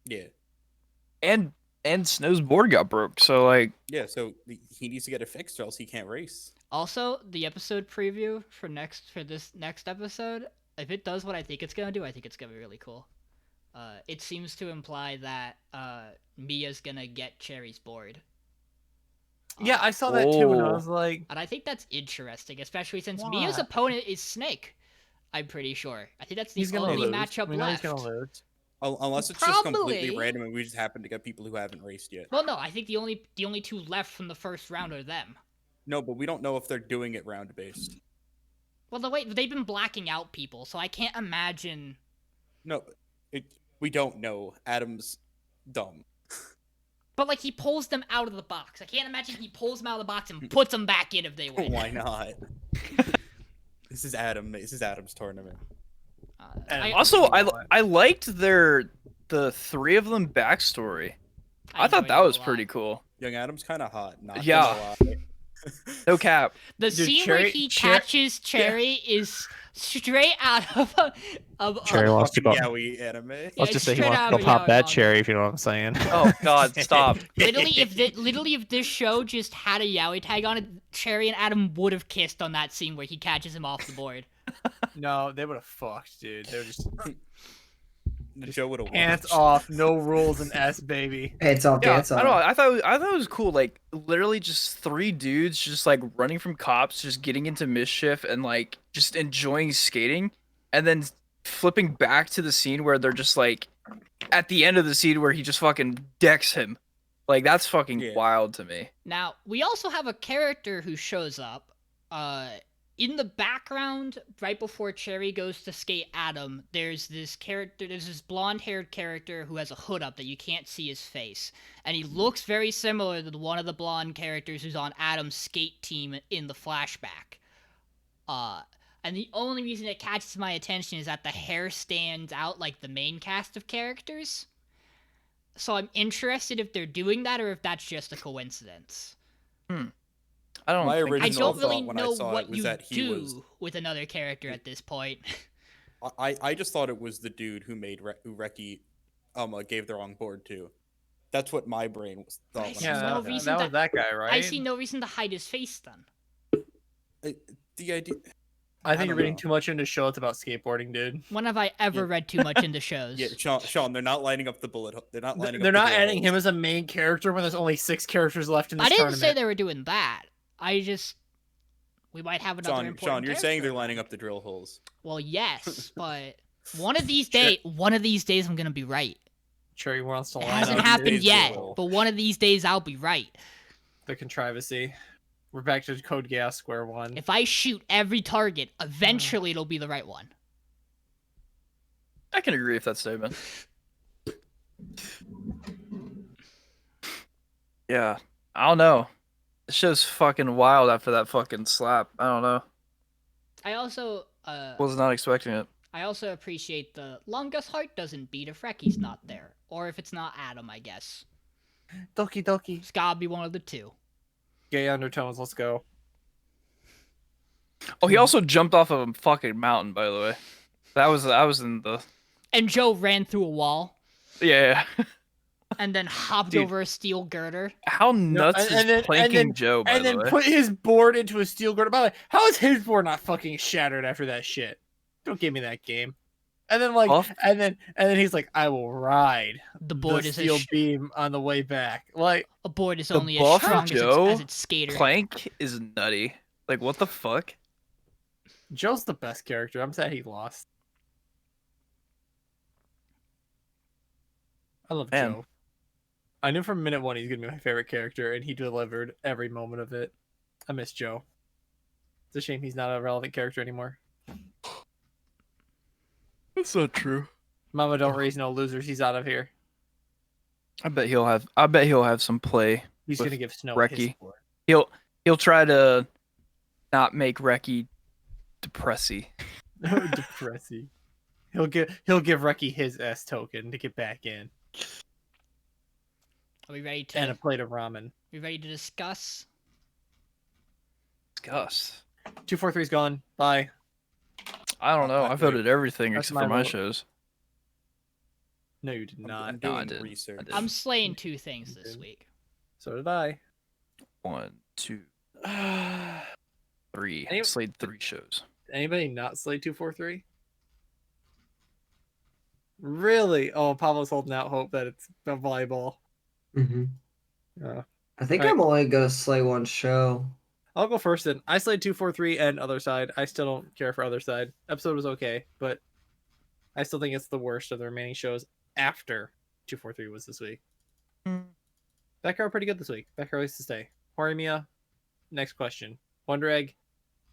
Yeah, And Snow's board got broke, so like yeah. So he needs to get it fixed, or else he can't race. Also, the episode preview for this next episode, if it does what I think it's gonna do, I think it's gonna be really cool. It seems to imply that Mia's gonna get Cherry's board. Yeah, I saw that too, and I Oh. was like, And I think that's interesting, especially since Mia's Why? opponent is Snake. I'm pretty sure. I think that's the he's gonna only lose. matchup We know left. he's gonna lose. Unless it's just completely Probably. random and we just happen to get people who haven't raced yet. Well, no, I think the only 2 left from the first round are them. No, but we don't know if they're doing it round based. Well, they've been blacking out people, so I can't imagine. No, we don't know. Adam's dumb. But like he pulls them out of the box. I can't imagine he pulls them out of the box and puts them back in if they win. Why not? This is Adam. This is Adam's tournament. And also I- I liked the 3 of them backstory. I thought enjoyed that it a was lot. pretty cool. Young Adam's kind of hot. Not Yeah. gonna lie. No cap. The Dude, scene where Cherry- he Cher- catches Cherry is straight out of Cherry wants to Fucking go. yaoi anime. Yeah, Let's just it's say he straight wants out to of go pop Yaoi that manga. cherry, if you know what I'm saying. Oh god, stop. Literally, if this show just had a yaoi tag on it, Cherry and Adam would have kissed on that scene where he catches him off the board. No, they would have fucked, dude. They were just Joe would have won. pants off, no rules, and S baby. Pants off, Yeah, dance I off. don't know. I thought it was cool. Like literally just 3 dudes just like running from cops, just getting into mischief and like just enjoying skating, and then flipping back to the scene where they're just like at the end of the scene where he just fucking decks him. Like that's fucking Yeah. wild to me. Now, we also have a character who shows up. In the background, right before Cherry goes to skate Adam, there's this blonde-haired character who has a hood up that you can't see his face. And he looks very similar to one of the blonde characters who's on Adam's skate team in the flashback. And the only reason it catches my attention is that the hair stands out like the main cast of characters. So I'm interested if they're doing that or if that's just a coincidence. I don't. My think original I it's don't thought really when I know saw what it was you that he do was- with another character at this point. I just thought it was the dude who made who Reki gave the wrong board to. That's what my brain was thought. I When see I Yeah, saw no it. reason that to- was that guy, right? I see no reason to hide his face then. The idea. I think you're don't reading know. too much into show. It's about skateboarding, dude. When have I ever Yeah. read too much into shows? Yeah, Sean, they're not lining up the bullet. They're not lining They're up. the not drill adding him holes. as a main character when there's only 6 characters left in this I didn't tournament. say they were doing that. We might have another Sean, important you're saying they're character lining around. up the drill holes. Well, yes, but one of these days, I'm gonna be right. Cherry wants to It line hasn't up happened today's yet, drill. but one of these days I'll be right. the controversy. We're back to Code Gas square one. If I shoot every target, eventually it'll be the right one. I can agree with that statement. Yeah, I don't know. This show's fucking wild after that fucking slap. I don't know. I also Was not expecting it. I also appreciate the longest heart doesn't beat if Reki's not there, or if it's not Adam, I guess. Doki Doki. It's gotta be one of the two. Gay undertones. Let's go. Oh, he also jumped off of a fucking mountain, by the way. I was in the And Joe ran through a wall yeah. and then hopped Dude. over a steel girder. How nuts and is then- planking Joe? By And the then way, put his board into a steel girder. By the way, how is his board not fucking shattered after that shit? Don't give me that game. And then Off- and then he's like, I will ride The board the is steel as beam on the way back. Like, a board is The only as buff strong Joe as its skater. plank is nutty. Like what the fuck? Joe's the best character. I'm sad he lost. I love Man. Joe. I knew from minute one he's gonna be my favorite character, and he delivered every moment of it. I miss Joe. It's a shame he's not a relevant character anymore. That's not true. Mama, don't raise no losers. He's out of here. I bet he'll have some play. He's With gonna give Snow his Reki. support. He'll try to not make Reki depressy. Depressing. He'll give Reki his S token to get back in, Are we ready to and a plate of ramen. discuss? Disgust. 243's gone. Bye. I don't know. I voted everything That's except for my my vote. shows. No, you did I'm not. No, I doing did. research. I did. I'm slaying 2 things this Okay. week. So did I. 1, 2, 3. Any- Slayed 3 shows. Anybody not slay 243? Really? Oh, Pablo's holding out hope that it's a volleyball. Mm-hmm. Yeah. I think Alright. I'm only gonna slay one show. I'll go first then. I slayed 243 and Other Side. I still don't care for Other Side. Episode was okay, but I still think it's the worst of the remaining shows after 243 was this week. Back row pretty good this week. Back row is to stay. Horimiya, next question. Wonder Egg,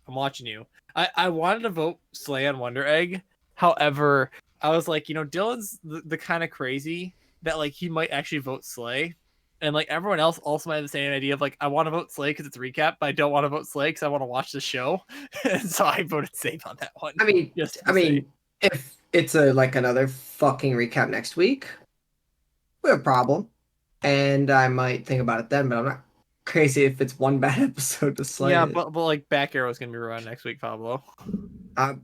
I'm watching you. I wanted to vote Slay on Wonder Egg. However, I was like, Dylan's the kind of crazy that like he might actually vote Slay. And like everyone else also might have the same idea of like, I want to vote Slay because it's a recap, but I don't want to vote Slay because I want to watch the show. And so I voted safe on that one. I mean, Just to I mean, say. if it's another fucking recap next week, we have a problem, and I might think about it then. But I'm not crazy if it's one bad episode to slay. Yeah, it. but like Back Arrow is gonna be around next week, Pablo. I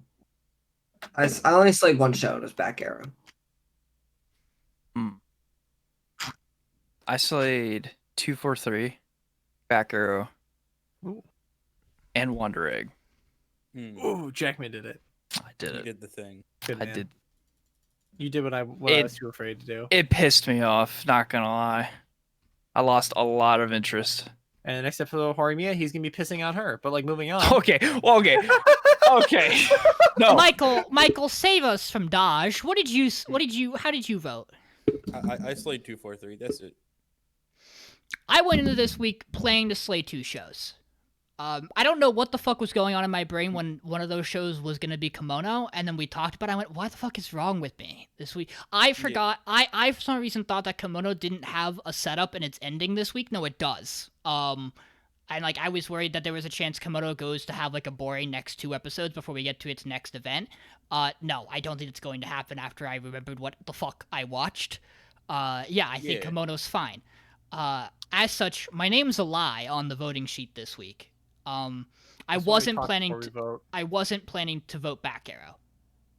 only slayed one show. It was Back Arrow. I slayed 243, Back Arrow, Ooh. and Wonder Egg. Ooh, Jackman did it. I did You it. did the thing. Good I man. did. You did what I was too afraid to do. It pissed me off, not gonna lie. I lost a lot of interest. And the next episode of Horimiya, he's gonna be pissing on her. But like moving on. Okay, well, okay. Okay. No. Michael, save us from Dodge. How did you vote? I slayed 243. That's it. I went into this week planning to slay 2 shows. I don't know what the fuck was going on in my brain when one of those shows was gonna be Kimono, and then we talked about it. I went, what the fuck is wrong with me this week? I forgot. I for some reason thought that Kimono didn't have a setup in its ending this week. No, it does. And like I was worried that there was a chance Komodo goes to have like a boring next 2 episodes before we get to its next event. No, I don't think it's going to happen after I remembered what the fuck I watched. Yeah, I think Yeah. Komodo's fine. As such, my name's a lie on the voting sheet this week. I That's what we wasn't talked planning before we vote. I wasn't planning to vote Back Arrow.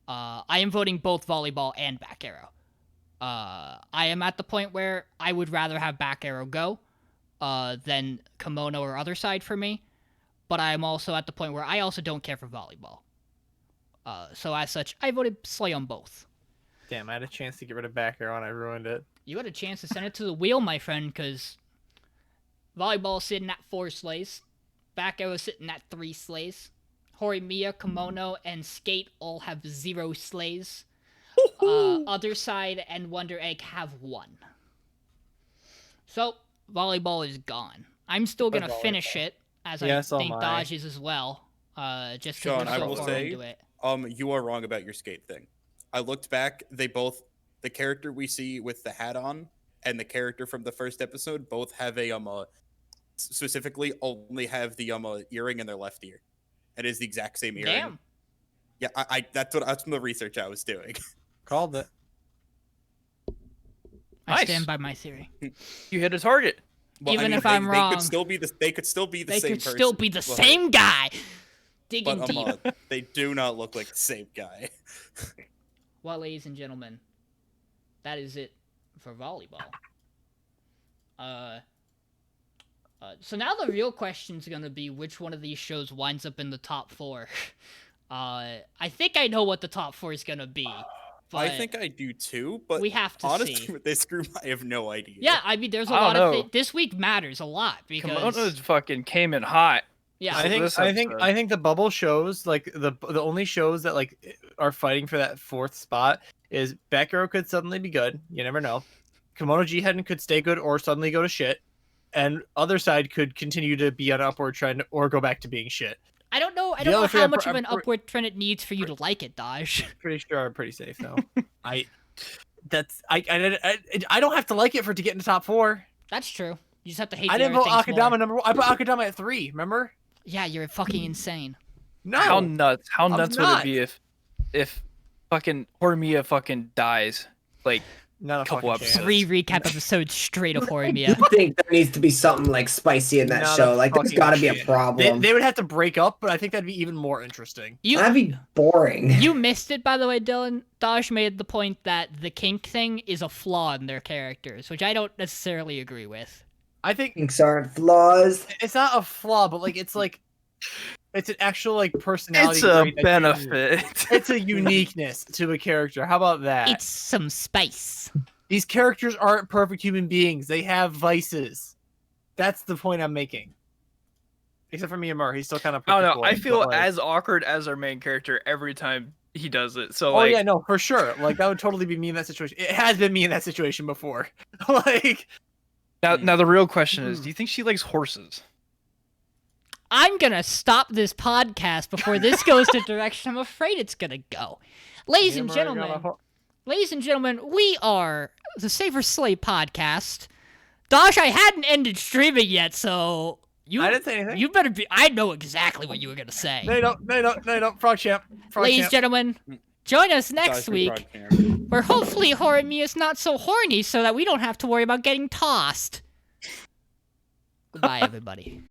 I am voting both volleyball and Back Arrow. I am at the point where I would rather have Back Arrow go than Kimono or Other Side for me, but I am also at the point where I also don't care for volleyball. So as such, I voted Slay on both. Damn, I had a chance to get rid of back arrow and I ruined it. You had a chance to send it to the wheel, my friend, because volleyball sitting at 4 slays, Back Arrow sitting at 3 slays, Horimiya, Kimono, and Skate all have 0 slays. Other Side and Wonder Egg have 1. So, volleyball is gone. I'm still gonna finish it, as Yeah, I so think am I. Dodge is as well. Just Sean, because I we're will so far say- into it. You are wrong about your skate thing. I looked back. They both, the character we see with the hat on and the character from the first episode, both have a specifically only have the earring in their left ear. It is the exact same earring. Damn. Yeah, that's from the research I was doing. Called it. I Nice. stand by my theory. You hit a target. Well, Even if they, I'm they wrong, could still be the they could still be the They same could person. still be the Well, same guy. Digging but deep. they do not look like the same guy. Well, ladies and gentlemen, that is it for volleyball. So now the real question's gonna be which one of these shows winds up in the top 4. I think I know what the top 4 is gonna be. But I think I do too, but we have to honestly, see. with this group, I have no idea. Yeah, I mean, there's a I lot don't of know. this week matters a lot because Kimono's fucking came in hot. yeah, I think this I think episode. I think the bubble shows like the only shows that like are fighting for that 4th spot is back arrow could suddenly be good. You never know. Kimono Jihen could stay good or suddenly go to shit, and Other Side could continue to be on an upward trend or go back to being shit. I don't know. I The don't know other thing how I'm much pr- of I'm an pr- upward trend it needs for you to like it, Dodge. Pretty sure I'm pretty safe though. I don't have to like it for it to get in the top 4. That's true. You just have to hate. I the didn't vote other things Akadama more. number 1. I put Akadama at 3. Remember? Yeah, you're fucking insane. No. How nuts? How I'm nuts would not. it be if fucking Horimiya fucking dies? Like, Not a couple fucking chance. episodes. 3 recap episodes straight of I Horimiya. do think there needs to be something like spicy in that Not a show. Like, there's fucking got to be a chance. problem. They would have to break up, but I think that'd be even more interesting. That'd be boring. You missed it, by the way, Dylan. Dodge made the point that the kink thing is a flaw in their characters, which I don't necessarily agree with. I think Kinks aren't flaws. it's not a flaw, but like it's an actual like personality. it's a trait that you- benefit. It's a uniqueness to a character. How about that? It's some spice. These characters aren't perfect human beings. They have vices. That's the point I'm making. Except for Miyamura, he's still kind of. I don't know. perfect I boy, feel but, like- as awkward as our main character every time he does it. So Oh like, yeah, no, for sure. Like that would totally be me in that situation. It has been me in that situation before. Like now the real question is, Hmm. do you think she likes horses? I'm gonna stop this podcast before this goes the direction I'm afraid it's gonna go. Ladies and Miyamura got a gentlemen, ho- ladies and gentlemen, we are the Saver Slay podcast. Dosh, I hadn't ended streaming yet, so I didn't say anything. you better be. I know exactly what you were gonna say. No, you don't. No, you don't. No, you don't. Frog champ. Frog Ladies and champ. gentlemen, join us next Dodge week, Frog Camp. where hopefully Horimiya's not so horny, so that we don't have to worry about getting tossed. Goodbye, everybody.